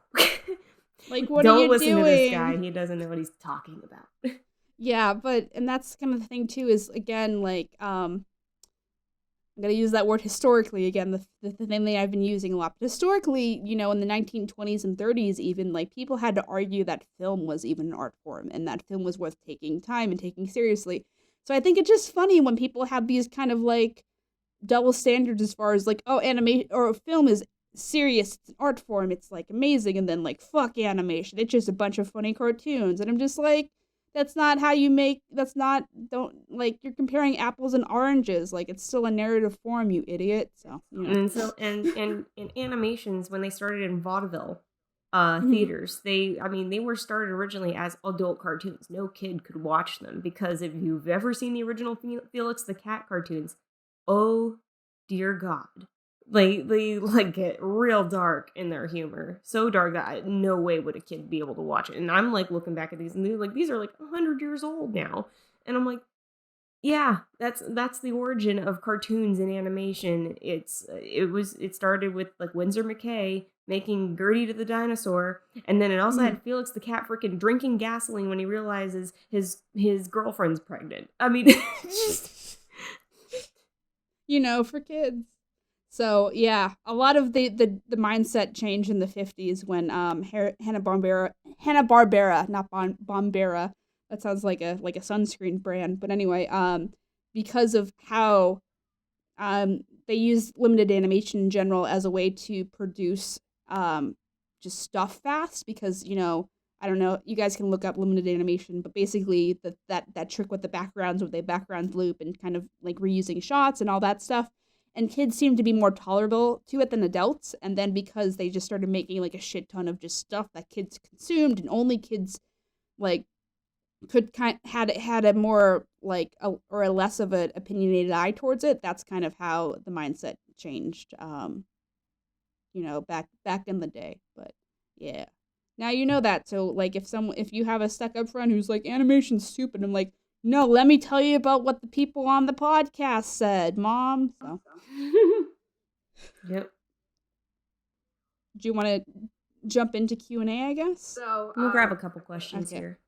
Like, what Don't are you listen doing? to this guy. He doesn't know what he's talking about. Yeah, and that's kind of the thing too, is again, like, I'm going to use that word historically again, the thing that I've been using a lot. But historically, in the 1920s and 30s even, like, people had to argue that film was even an art form and that film was worth taking time and taking seriously. So I think it's just funny when people have these kind of, like, double standards as far as, like, oh, animation or film is serious, it's an art form, it's, like, amazing, and then, like, fuck animation, it's just a bunch of funny cartoons. And I'm just like, that's not how you make, don't, like, you're comparing apples and oranges. Like, it's still a narrative form, you idiot. So, And in animations, when they started in vaudeville theaters, they were started originally as adult cartoons. No kid could watch them, because if you've ever seen the original Felix the Cat cartoons, oh dear God, they like get real dark in their humor, so dark that no way would a kid be able to watch it. And I'm like looking back at these, and they're like, these are like 100 years old now, and I'm like, yeah, that's the origin of cartoons and animation. It started with like Winsor McKay making Gertie to the dinosaur, and then it also had Felix the Cat freaking drinking gasoline when he realizes his girlfriend's pregnant. I mean, just for kids. So yeah, a lot of the mindset changed in the 50s when Hanna-Barbera, not Bombera. That sounds like a sunscreen brand, but anyway, because of how they use limited animation in general as a way to produce just stuff fast, because I don't know, you guys can look up limited animation, but basically that trick with the backgrounds, with the background loop and kind of like reusing shots and all that stuff. And kids seem to be more tolerable to it than adults. And then because they just started making like a shit ton of just stuff that kids consumed, and only kids like could had a more like or a less of an opinionated eye towards it. That's kind of how the mindset changed. Back in the day. But yeah, now you know that. So like, if you have a stuck up friend who's like, animation's stupid, I'm like, no, let me tell you about what the people on the podcast said, Mom. So yep. Do you want to jump into Q&A, I guess? So we'll grab a couple questions here.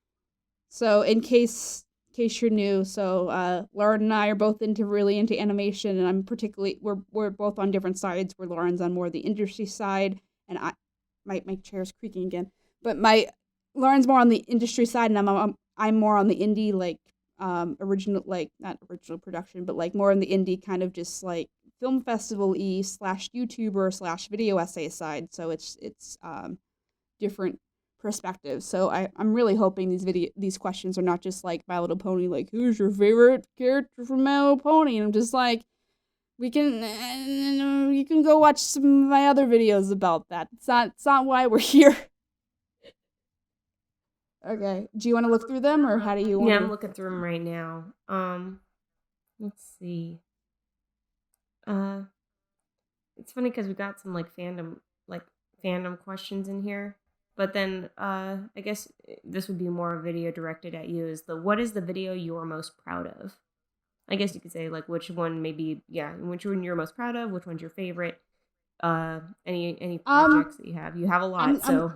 So in case you're new, so Lauren and I are both really into animation, and I'm particularly, we're both on different sides, where Lauren's on more the industry side, and my chair's creaking again, but Lauren's more on the industry side, and I'm more on the indie, like original, like not original production, but like more on the indie kind of just like film festival-y / YouTuber / video essay side. So it's different perspectives. So I'm really hoping these questions are not just like My Little Pony, like, who's your favorite character from My Little Pony? And I'm just like, you can go watch some of my other videos about that. It's not why we're here. Okay. Do you want to look through them, or how do you want to? I'm looking through them right now. Let's see. It's funny because we got some fandom questions in here, but then I guess this would be more a video directed at you. What is the video you're most proud of? I guess you could say like which one which one you're most proud of, which one's your favorite. Any projects that you have. You have a lot, so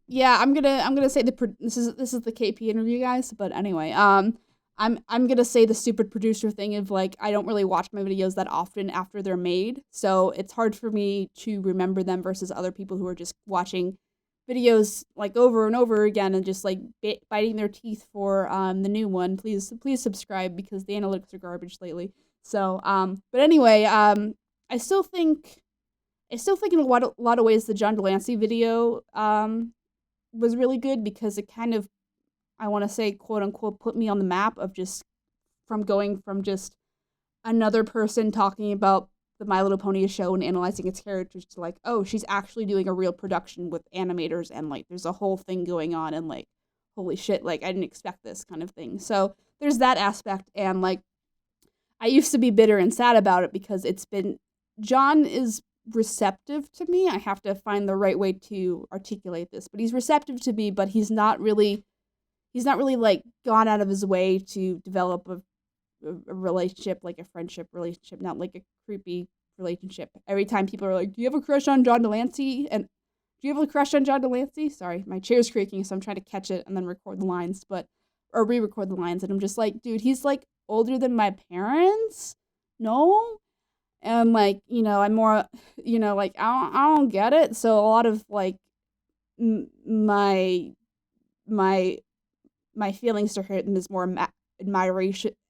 yeah, I'm gonna say this is the KP interview, guys. But anyway, I'm gonna say the stupid producer thing of like I don't really watch my videos that often after they're made, so it's hard for me to remember them versus other people who are just watching videos like over and over again and just like biting their teeth for the new one. Please subscribe because the analytics are garbage lately. So but anyway, I still think in a lot of ways the John Delancey video was really good because it kind of, I want to say, quote unquote, put me on the map of just from going from just another person talking about the My Little Pony show and analyzing its characters to like, oh, she's actually doing a real production with animators and like there's a whole thing going on and like, holy shit, like I didn't expect this kind of thing. So there's that aspect, and like I used to be bitter and sad about it because John is receptive to me. I have to find the right way to articulate this, but he's receptive to me, but he's not really like gone out of his way to develop a relationship, like a friendship relationship, not like a creepy relationship. Every time people are like, do you have a crush on John Delancey? And do you have a crush on John Delancey? Sorry, my chair's creaking, so I'm trying to catch it and then record the lines, or re-record the lines. And I'm just like, dude, he's like older than my parents? No? And like, I'm more, like, I don't get it. So a lot of like my feelings to him is more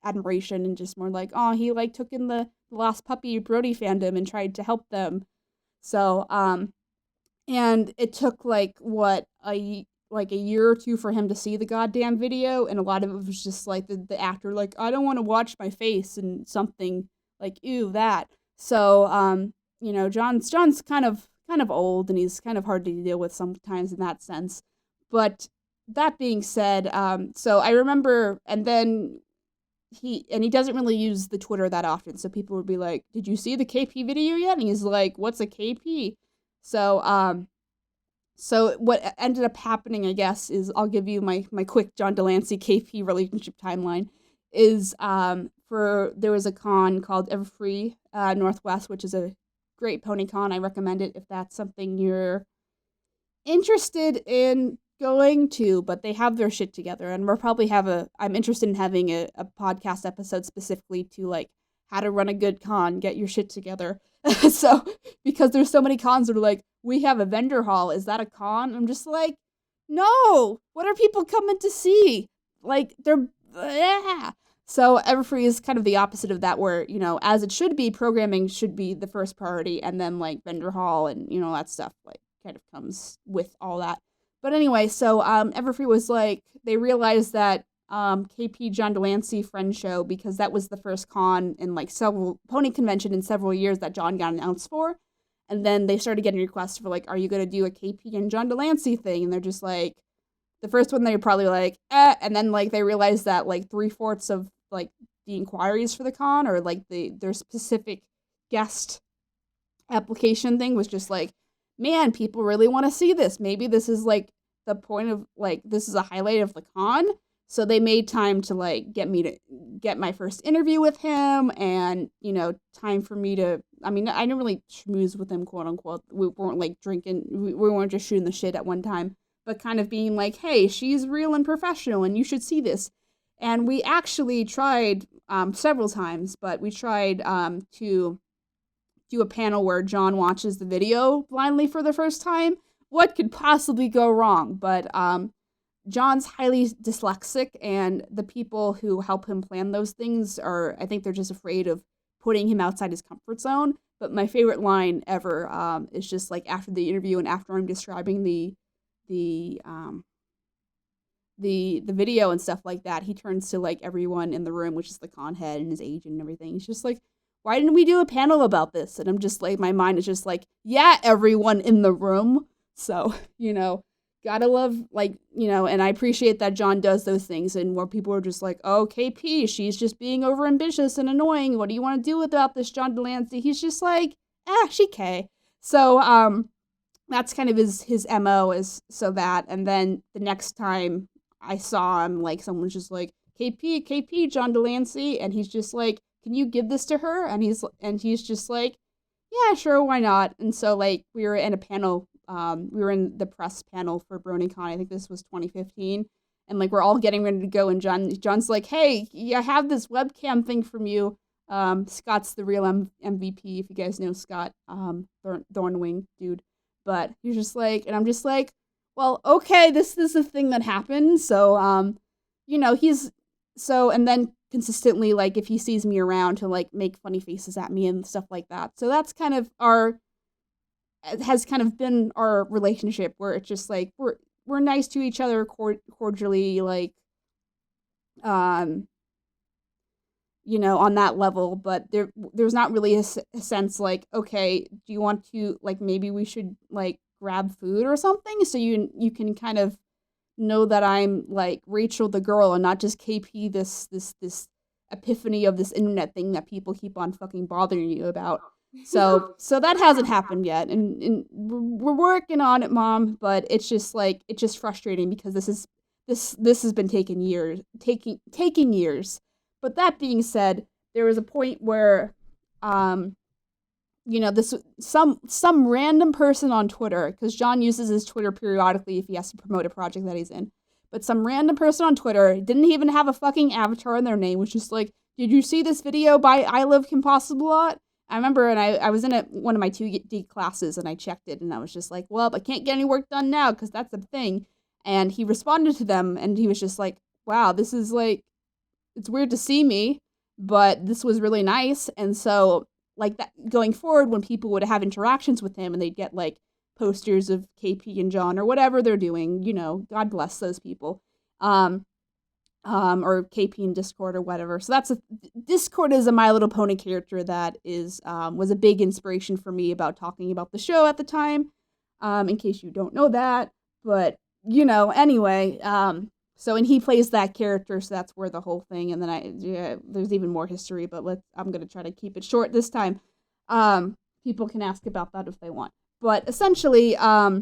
admiration, and just more like, oh, he like took in the Lost Puppy Brody fandom and tried to help them. So, and it took like a year or two for him to see the goddamn video, and a lot of it was just like the actor like, I don't want to watch my face and something like, ew, that. So, John's kind of old, and he's kind of hard to deal with sometimes in that sense. But that being said, so I remember, and then he doesn't really use the Twitter that often, so people would be like, did you see the KP video yet? And he's like, what's a KP? So, so what ended up happening, I guess, is I'll give you my quick John Delancey KP relationship timeline, is there was a con called Everfree Northwest, which is a great pony con. I recommend it if that's something you're interested in going to, but they have their shit together, and we'll probably I'm interested in having a podcast episode specifically to like how to run a good con, get your shit together. So, because there's so many cons that are like, we have a vendor hall, is that a con? I'm just like, no, what are people coming to see? Like, yeah. So Everfree is kind of the opposite of that, where, as it should be, programming should be the first priority, and then like vendor hall and, that stuff like kind of comes with all that. But anyway, so Everfree was like, they realized that KP John Delancey friend show, because that was the first con in like several pony convention in several years that John got announced for. And then they started getting requests for like, are you going to do a KP and John Delancey thing? And they're just like, the first one they were probably like, and then like they realized that like 3/4 of like the inquiries for the con, or like their specific guest application thing was just like, man, people really want to see this. Maybe this is like the point of like, this is a highlight of the con. So they made time to like get me to get my first interview with him, and time for me to, I didn't really schmooze with him, quote unquote. We weren't like drinking, we weren't just shooting the shit at one time, but kind of being like, hey, she's real and professional and you should see this. And we actually tried several times, but we tried to do a panel where John watches the video blindly for the first time. What could possibly go wrong? But John's highly dyslexic, and the people who help him plan those things I think they're just afraid of putting him outside his comfort zone. But my favorite line ever is just like after the interview and after I'm describing the video and stuff like that, he turns to like everyone in the room, which is the con head and his agent and everything. He's just like, why didn't we do a panel about this? And I'm just like, my mind is just like, yeah, everyone in the room. So, gotta love, like, and I appreciate that John does those things, and where people are just like, oh, KP, she's just being overambitious and annoying. What do you want to do about this, John Delancey? He's just like, she K. So that's kind of his MO is so that, and then the next time I saw him, like someone's just like, KP, John Delancey, and he's just like, can you give this to her? And he's just like, yeah, sure, why not? And so like we were in a panel, we were in the press panel for BronyCon. I think this was 2015, and like we're all getting ready to go, and John's like, hey, I have this webcam thing from you. Scott's the real MVP, if you guys know Scott, Thornwing dude. But he's just like, and I'm just like, well, okay, this is a thing that happened. So, he's so, and then consistently, like, if he sees me around, he'll like make funny faces at me and stuff like that. So that's kind of has kind of been our relationship, where it's just like we're nice to each other, cordially, like, on that level, but there's not really a sense like, okay, do you want to, like, maybe we should like grab food or something, so you can kind of know that I'm like Rachel the girl and not just KP, this epiphany of this internet thing that people keep on fucking bothering you about. So that hasn't happened yet, and we're working on it, Mom, but it's just frustrating because this has been taking years. But that being said, there was a point where, this some random person on Twitter, because John uses his Twitter periodically if he has to promote a project that he's in, but some random person on Twitter didn't even have a fucking avatar in their name, was just like, did you see this video by I Love Kim Possible? I remember, and I was in one of my 2D classes, and I checked it, and I was just like, well, I can't get any work done now, because that's the thing. And he responded to them, and he was just like, wow, this is like, it's weird to see me, but this was really nice. And so, like, that going forward, when people would have interactions with him and they'd get like posters of KP and John or whatever they're doing, God bless those people, or KP in Discord or whatever. So Discord is a My Little Pony character that was a big inspiration for me about talking about the show at the time. In case you don't know that, but anyway, so, and he plays that character, so that's where the whole thing, and then there's even more history, but I'm going to try to keep it short this time. People can ask about that if they want. But essentially, I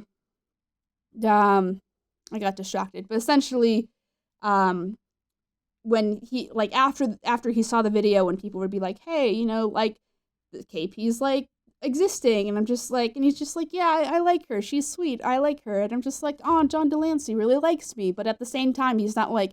got distracted, but essentially, when he, like, after he saw the video, when people would be like, hey, like, the KP's, like, existing, and I'm just like, and he's just like, yeah, I like her, she's sweet, I like her, and I'm just like, oh, John Delancey really likes me, but at the same time, he's not like,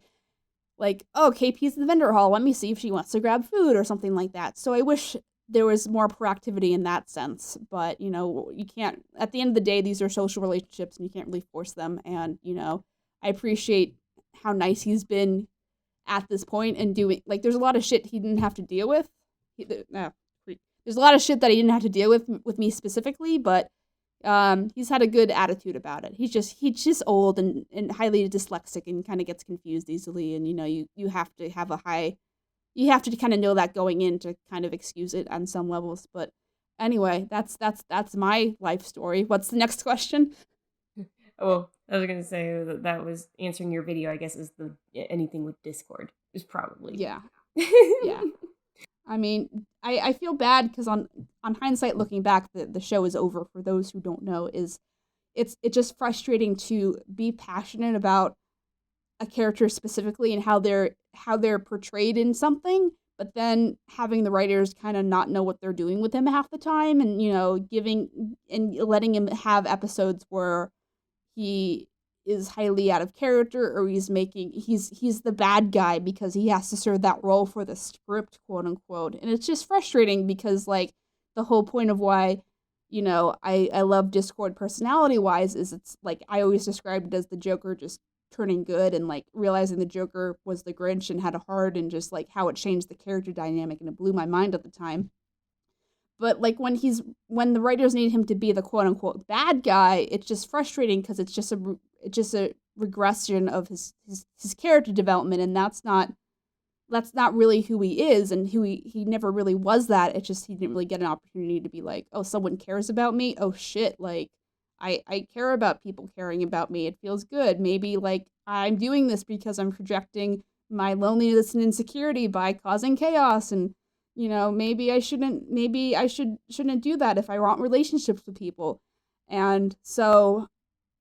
oh, KP's in the vendor hall, let me see if she wants to grab food or something like that. So I wish there was more proactivity in that sense, but, you can't, at the end of the day, these are social relationships, and you can't really force them, and, I appreciate how nice he's been at this point, and doing, like, there's a lot of shit he didn't have to deal with, there's a lot of shit that he didn't have to deal with me specifically, but he's had a good attitude about it. He's just old and highly dyslexic and kind of gets confused easily, and you have to have you have to kind of know that going in to kind of excuse it on some levels. But anyway, that's my life story. What's the next question? Well, I was gonna say that was answering your video, I guess, is the anything with Discord is probably. Yeah. Yeah. I mean, I feel bad because on hindsight, looking back, the show is over. For those who don't know, it's just frustrating to be passionate about a character specifically and how they're portrayed in something, but then having the writers kind of not know what they're doing with him half the time, and giving and letting him have episodes where he is highly out of character, or he's the bad guy because he has to serve that role for the script, quote unquote. And it's just frustrating because, like, the whole point of why I love Discord personality wise is, it's like, I always described it as the Joker just turning good, and like realizing the Joker was the Grinch and had a heart, and just like how it changed the character dynamic, and it blew my mind at the time. But like when the writers need him to be the quote unquote bad guy, it's just frustrating because it's just a regression of his character development, and that's not really who he is, and who he never really was that. It's just he didn't really get an opportunity to be like, oh, someone cares about me. Oh shit, like I care about people caring about me. It feels good. Maybe like I'm doing this because I'm projecting my loneliness and insecurity by causing chaos, and maybe I shouldn't do that if I want relationships with people. And so,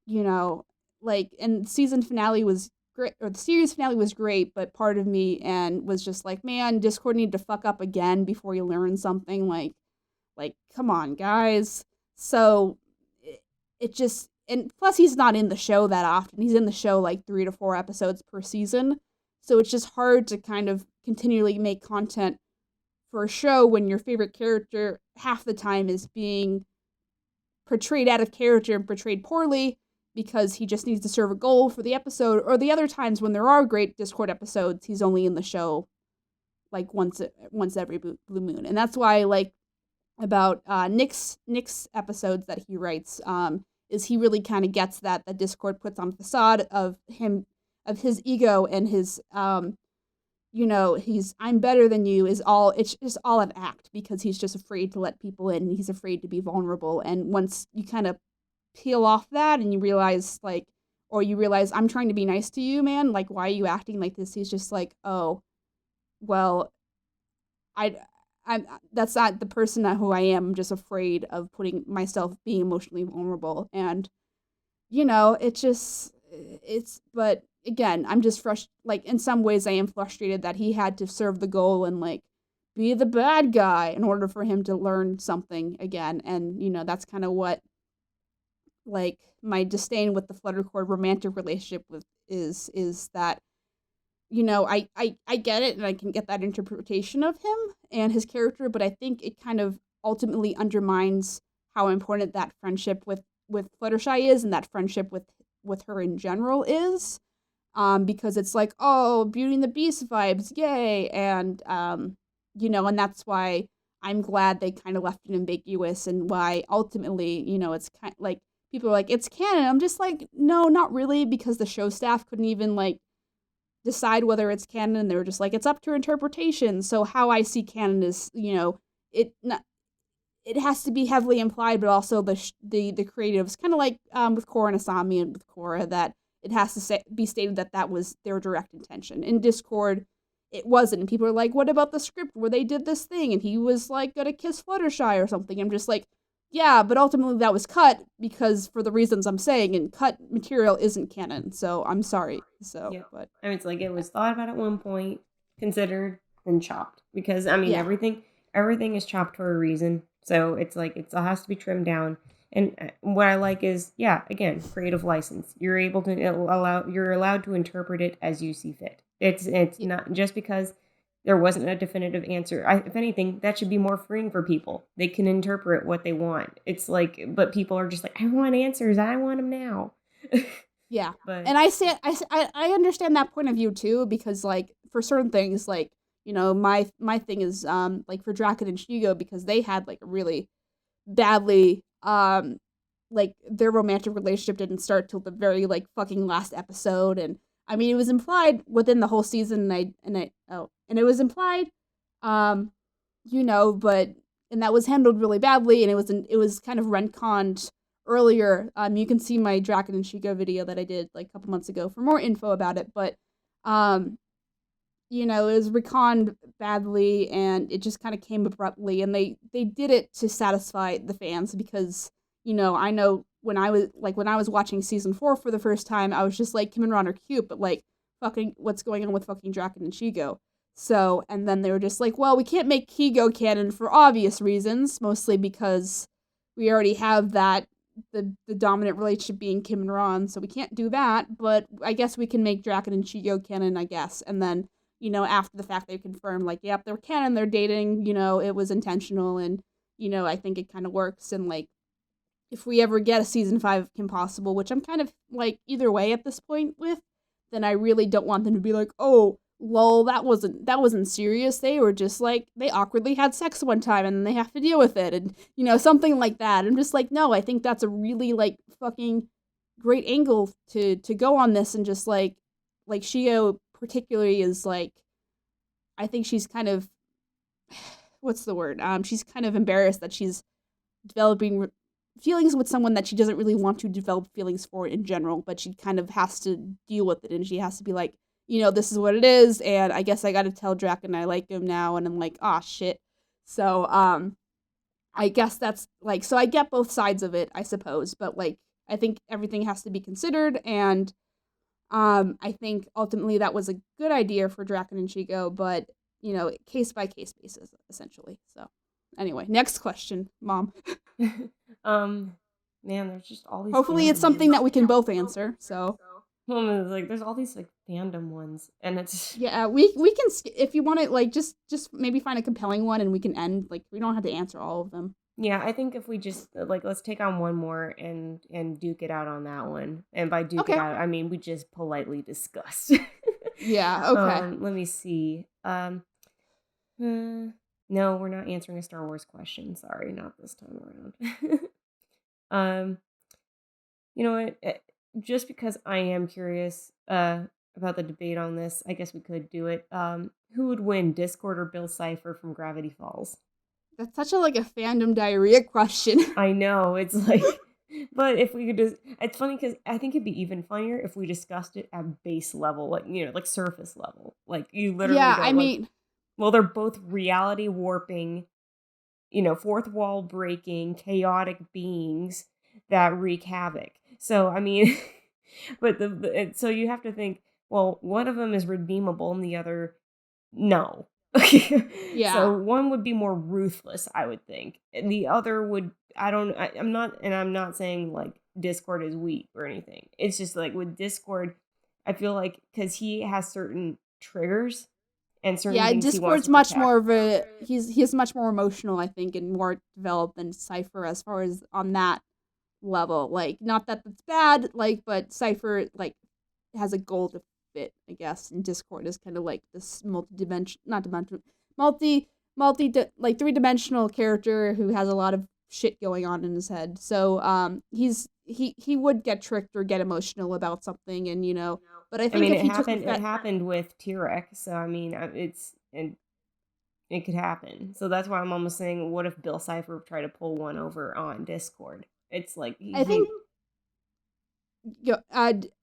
and season finale was great, or the series finale was great, but part of me and was just like, man, Discord needed to fuck up again before you learn something. Like, come on, guys. So it just, and plus he's not in the show that often. He's in the show like 3 to 4 episodes per season. So it's just hard to kind of continually make content for a show when your favorite character half the time is being portrayed out of character and portrayed poorly because he just needs to serve a goal for the episode, or the other times when there are great Discord episodes, he's only in the show like once every blue moon. And that's why I like about Nick's episodes that he writes, is he really kind of gets that Discord puts on a facade of his ego and his he's I'm better than you it's just all an act because he's just afraid to let people in and he's afraid to be vulnerable. And once you kind of peel off that and you realize I'm trying to be nice to you, man, like why are you acting like this? He's just like, oh, well, I'm that's not the person who I am. I'm just afraid of putting myself being emotionally vulnerable. And but again, I'm just frustrated. Like in some ways I am frustrated that he had to serve the goal and like be the bad guy in order for him to learn something again. And that's kind of what like my disdain with the Fluttercore romantic relationship with is that I get it and I can get that interpretation of him and his character, but I think it kind of ultimately undermines how important that friendship with Fluttershy is and that friendship with her in general is, because it's like, oh, Beauty and the Beast vibes, yay, and and that's why I'm glad they kind of left it ambiguous, and why ultimately, it's kind of like people are like, it's canon. I'm just like, no, not really, because the show staff couldn't even like decide whether it's canon. They were just like, it's up to interpretation. So how I see canon is, it has to be heavily implied, but also the creatives, kind of like with Korra and Asami and with Korra, that it has to be stated that was their direct intention. In Discord, it wasn't. And people are like, what about the script where they did this thing and he was like gonna kiss Fluttershy or something? I'm just like, yeah, but ultimately that was cut because for the reasons I'm saying, and cut material isn't canon. So I'm sorry. So, yeah. But I mean, it's like it was thought about at one point, considered, and chopped because I mean everything is chopped for a reason. So it's like it has to be trimmed down. And what I like is, yeah, again, creative license. You're allowed to interpret it as you see fit. It's not just because there wasn't a definitive answer. If anything, that should be more freeing for people. They can interpret what they want. It's like, but people are just like, I want answers. I want them now. Yeah, but and I understand that point of view too, because like for certain things, like my thing is like for Draken and Shigo, because they had like a really badly like their romantic relationship didn't start till the very like fucking last episode. And I mean it was implied within the whole season, and it was implied, but and that was handled really badly, and it was kind of retconned earlier. You can see my Draken and Shigo video that I did like a couple months ago for more info about it, but it was retconned badly, and it just kind of came abruptly, and they did it to satisfy the fans because I know when I was watching season 4 for the first time, I was just like, Kim and Ron are cute, but like fucking what's going on with fucking Draken and Shigo? So, and then they were just like, well, we can't make Higo canon for obvious reasons, mostly because we already have that the dominant relationship being Kim and Ron, so we can't do that, but I guess we can make Draken and Shigo canon, I guess. And then after the fact, they confirmed, like, yep, they're canon, they're dating, it was intentional, and, I think it kind of works. And, like, if we ever get a season 5 of Kim Possible, which I'm kind of, like, either way at this point with, then I really don't want them to be like, oh, lol, that wasn't serious. They were just, like, they awkwardly had sex one time, and they have to deal with it, and, something like that. I'm just like, no, I think that's a really, like, fucking great angle to go on this, and just, like Shio particularly is like, I think she's kind of, what's the word? She's kind of embarrassed that she's developing feelings with someone that she doesn't really want to develop feelings for in general, but she kind of has to deal with it, and she has to be like, this is what it is, and I guess I gotta tell Draken I like him now, and I'm like, ah, shit. So I guess that's like, so I get both sides of it, I suppose, but like I think everything has to be considered, and I think ultimately that was a good idea for Draken and Chico, but case by case basis essentially. So anyway, next question, Mom. um, man, there's just all these. Hopefully it's something that we can both answer. So Like, there's all these like fandom ones, and it's yeah, we can if you want to like just maybe find a compelling one and we can end, like we don't have to answer all of them. yeah. I think if we just like let's take on one more and duke it out on that one, and by duke it Okay. out, I mean we just politely discuss. Yeah. Okay. Let me see. No, we're not answering a Star Wars question. Sorry, not this time around. um, you know what? Just because I am curious about the debate on this, I guess we could do it. Who would win, Discord or Bill Cipher from Gravity Falls? That's such a like a fandom diarrhea question. I know, it's like, but if we could just, it's funny because I think it'd be even funnier if we discussed it at base level, like, like surface level. Like, you literally Yeah, go, I like, mean, well, they're both reality warping, fourth wall breaking, chaotic beings that wreak havoc. So, I mean, but so you have to think, well, one of them is redeemable and the other, no. yeah. So one would be more ruthless, I would think. And the other would, I'm not saying like Discord is weak or anything. It's just like with Discord, I feel like because he has certain triggers and certain Yeah, things he wants Discord's to much protect. more of a he's much more emotional, I think, and more developed than Cypher as far as on that level. Like, not that that's bad, like, but Cypher like has a goal to fit, I guess, and Discord is kind of like this multi-dimension, not dimension, like three-dimensional character who has a lot of shit going on in his head. So he would get tricked or get emotional about something, and but I I think mean, if he took it happened with T-Rex, so I mean, and it could happen. So that's why I'm almost saying, what if Bill Cipher tried to pull one over on Discord? It's like I think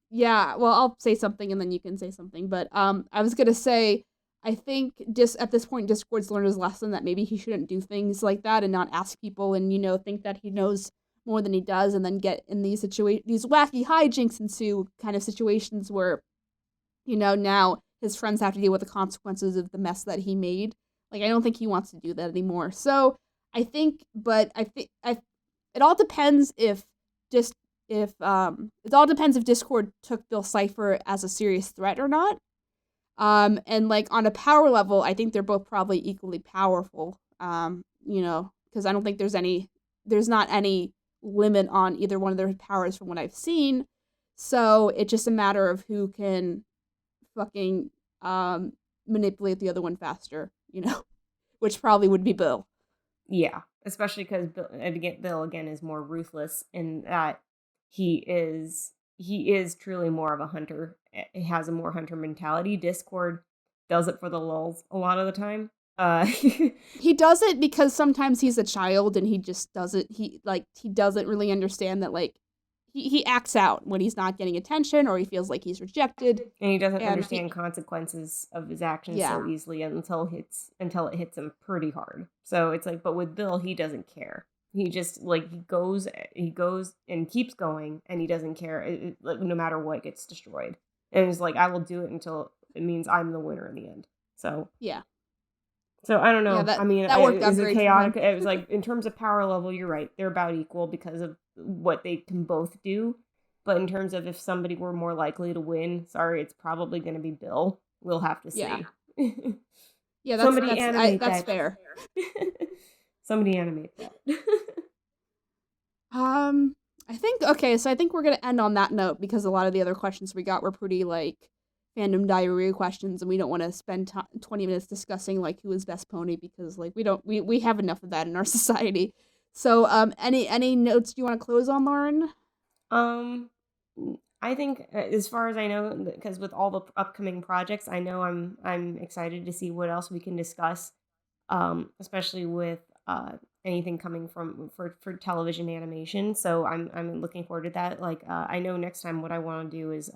yeah, well, I'll say something and then you can say something. But I was gonna say, I think at this point, Discord's learned his lesson that maybe he shouldn't do things like that and not ask people and think that he knows more than he does, and then get in these these wacky hijinks into kind of situations where now his friends have to deal with the consequences of the mess that he made. Like, I don't think he wants to do that anymore. So I think, but I think it all depends if just if it all depends if Discord took Bill Cipher as a serious threat or not. And like on a power level, I think they're both probably equally powerful. Because I don't think there's not any limit on either one of their powers from what I've seen. So it's just a matter of who can fucking manipulate the other one faster, which probably would be Bill. Yeah, especially because Bill again is more ruthless in that he is truly more of a hunter. He has a more hunter mentality. Discord does it for the lulz a lot of the time. He does it because sometimes he's a child and he just doesn't he doesn't really understand that, like, he acts out when he's not getting attention or he feels like he's rejected, and he doesn't and understand consequences of his actions yeah. so easily until it hits him pretty hard. So it's like, but with Bill, he doesn't care. He just like he goes and keeps going, and he doesn't care, like, no matter what gets destroyed. And it's like, I will do it until it means I'm the winner in the end. So Yeah. so I don't Yeah, know. I mean, that worked out is it great for him. chaotic? It was like, in terms of power level, you're right. They're about equal because of what they can both do. But in terms of if somebody were more likely to win, sorry, it's probably going to be Bill. We'll have to see. Yeah. Yeah, Somebody animate that's that. fair. Somebody animate that. I think okay, so I think we're gonna end on that note because a lot of the other questions we got were pretty like fandom diarrhea questions, and we don't want to spend 20 minutes discussing like who is best pony because like we have enough of that in our society. So any notes you want to close on, Lauren? Um, I think, as far as I know, because with all the upcoming projects, I know I'm excited to see what else we can discuss. Especially with anything coming from for television animation. So I'm looking forward to that. Like, I know next time what I want to do is,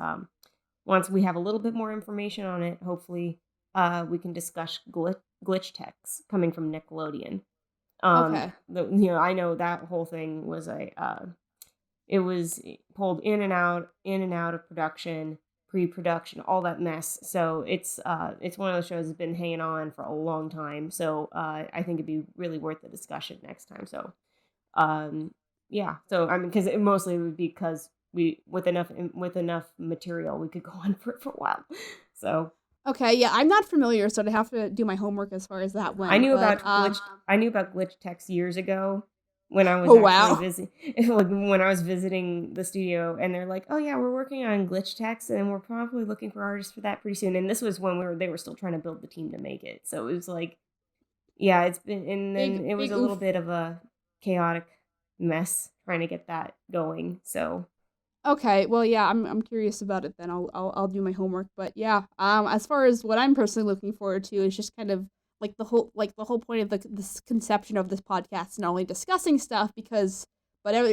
once we have a little bit more information on it, hopefully we can discuss glitch text coming from Nickelodeon. Okay. I know that whole thing was it was pulled in and out of production, pre-production, all that mess. So it's one of those shows that's been hanging on for a long time. So I think it'd be really worth the discussion next time. So yeah. So I mean, because it mostly would be because we with enough material we could go on for it for a while. So Okay, yeah, I'm not familiar, so I'd have to do my homework as far as that I went. knew But about glitch text years ago when I was oh actually wow. visiting, like when I was visiting the studio, and they're like, "Oh yeah, we're working on glitch text, and we're probably looking for artists for that pretty soon." And this was when they were still trying to build the team to make it. So it was like, yeah, it's been, and then it was Big a little oof. bit of a chaotic mess trying to get that going. So Okay, well, yeah, I'm curious about it then. I'll do my homework. But yeah, as far as what I'm personally looking forward to is just kind of the whole point of this conception of this podcast, not only discussing stuff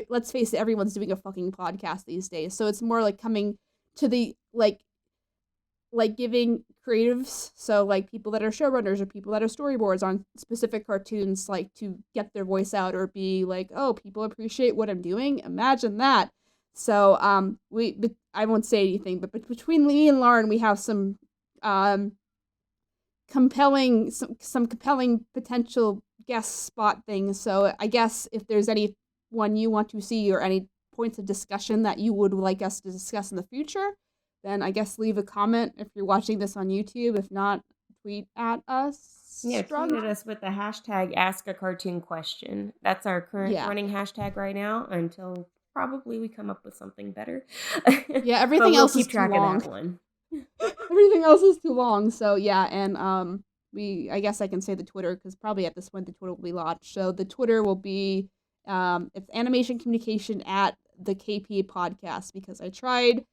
let's face it, everyone's doing a fucking podcast these days. So it's more like coming to the giving creatives, so like people that are showrunners or people that are storyboards on specific cartoons, like to get their voice out or be like, oh, people appreciate what I'm doing. Imagine that. So I won't say anything, but between Lee and Lauren, we have um some compelling potential guest spot things. So I guess if there's anyone you want to see or any points of discussion that you would like us to discuss in the future, then I guess leave a comment if you're watching this on YouTube. If not, tweet at us. yeah, tweet at us with the hashtag #AskACartoonQuestion. That's our current Yeah. running hashtag right now until probably we come up with something better. Yeah, But everything we'll else is keep too track of long. that one. Everything else is too long. So yeah, and I guess I can say the Twitter because probably at this point the Twitter will be launched. So the Twitter will be it's Animation Communication at the KP podcast, because I tried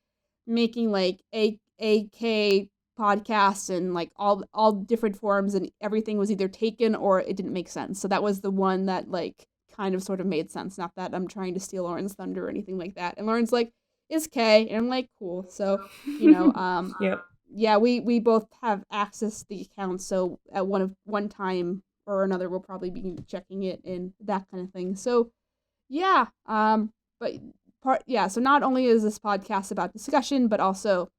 making like AK podcasts and like all different forms, and everything was either taken or it didn't make sense. So that was the one that like kind of sort of made sense. Not that I'm trying to steal Lauren's thunder or anything like that. And Lauren's like, is K, and I'm like, cool. So Yep. yeah, we both have access to the account, so at one time or another we'll probably be checking it and that kind of thing. So yeah, but so not only is this podcast about discussion, but also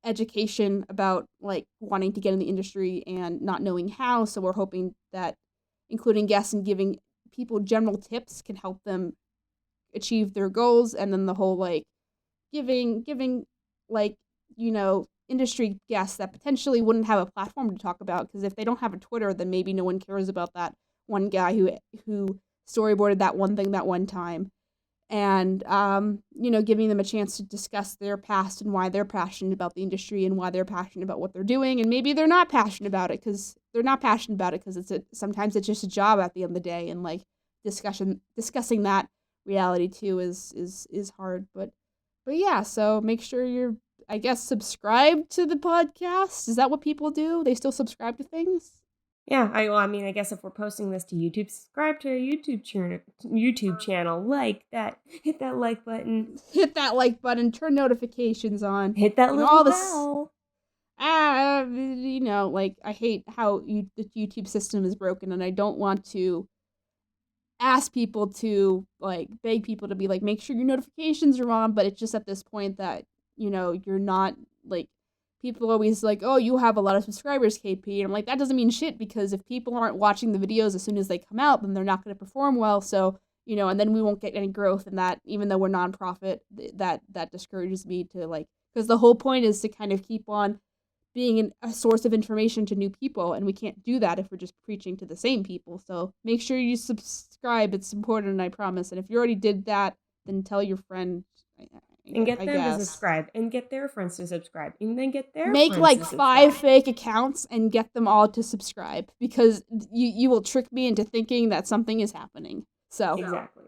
education about like wanting to get in the industry and not knowing how. So we're hoping that including guests and giving people general tips can help them achieve their goals, and then the whole like giving like industry guests that potentially wouldn't have a platform to talk about, because if they don't have a Twitter, then maybe no one cares about that one guy who storyboarded that one thing that one time. And giving them a chance to discuss their past and why they're passionate about the industry and why they're passionate about what they're doing, and maybe they're not passionate about it because sometimes it's just a job at the end of the day, and like discussing that reality too is hard. But yeah, so make sure you're, I guess, subscribed to the podcast. Is that what people do? They still subscribe to things? Yeah, I mean, I guess if we're posting this to YouTube, subscribe to our YouTube channel, like that, hit that like button, Turn notifications on, hit that little all this. bell. Like I hate how the YouTube system is broken, and I don't want to ask people to like beg people to be like, make sure your notifications are on, but it's just at this point that you're not like, people always like, oh, you have a lot of subscribers, KP, and I'm like, that doesn't mean shit, because if people aren't watching the videos as soon as they come out, then they're not going to perform well. So and then we won't get any growth, and that, even though we're nonprofit, that discourages me to like, because the whole point is to kind of keep on being a source of information to new people, and we can't do that if we're just preaching to the same people. So make sure you subscribe. It's important, I promise. And if you already did that, then tell your friend. And get I them guess. to subscribe, and get their friends to subscribe, and then get their make friends like to 5 fake accounts and get them all to subscribe, because you will trick me into thinking that something is happening. So exactly.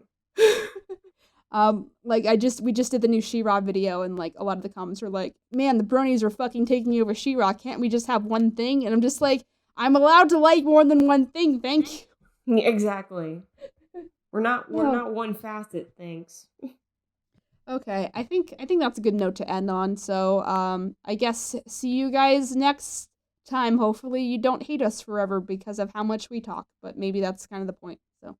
Like we just did the new She-Ra video, and like a lot of the comments were like, man, the bronies are fucking taking over She-Ra. Can't we just have one thing? And I'm just like, I'm allowed to like more than one thing, thank you. Exactly. We're not one facet, thanks. Okay, I think that's a good note to end on. So I guess see you guys next time, hopefully you don't hate us forever because of how much we talk, but maybe that's kind of the point. So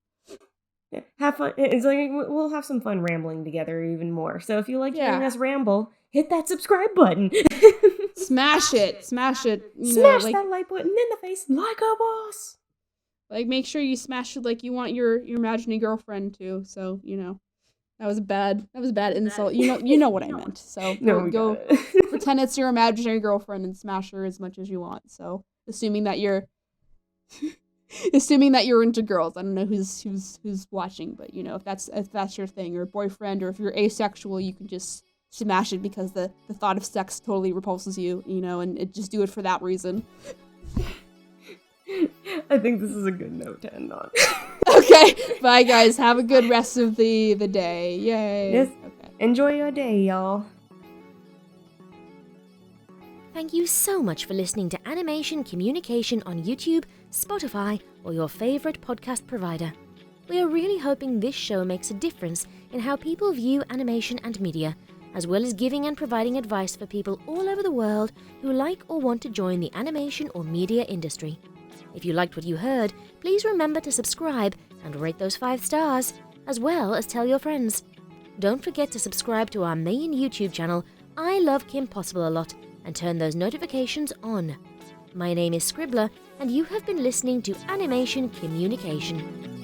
Yeah, have fun. It's like we'll have some fun rambling together even more. So if you like hearing yeah, us ramble, hit that subscribe button. smash it, Smash that like button in the face like a boss. like make sure you smash it like you want your imaginary girlfriend to. So that was a bad insult. You know what I meant. So No, we go got it. pretend it's your imaginary girlfriend and smash her as much as you want. So assuming that you're into girls. I don't know who's watching, but if that's your thing, or boyfriend, or if you're asexual, you can just smash it because the thought of sex totally repulses you, and just do it for that reason. I think this is a good note to end on. Okay, bye guys. Have a good rest of the day. Yay. Yes. Okay. Enjoy your day, y'all. Thank you so much for listening to Animation Communication on YouTube, Spotify, or your favorite podcast provider. We are really hoping this show makes a difference in how people view animation and media, as well as giving and providing advice for people all over the world who like or want to join the animation or media industry. If you liked what you heard, please remember to subscribe and rate those 5 stars, as well as tell your friends. Don't forget to subscribe to our main YouTube channel, I Love Kim Possible a Lot, and turn those notifications on. My name is Scribbler, and you have been listening to Animation Communication.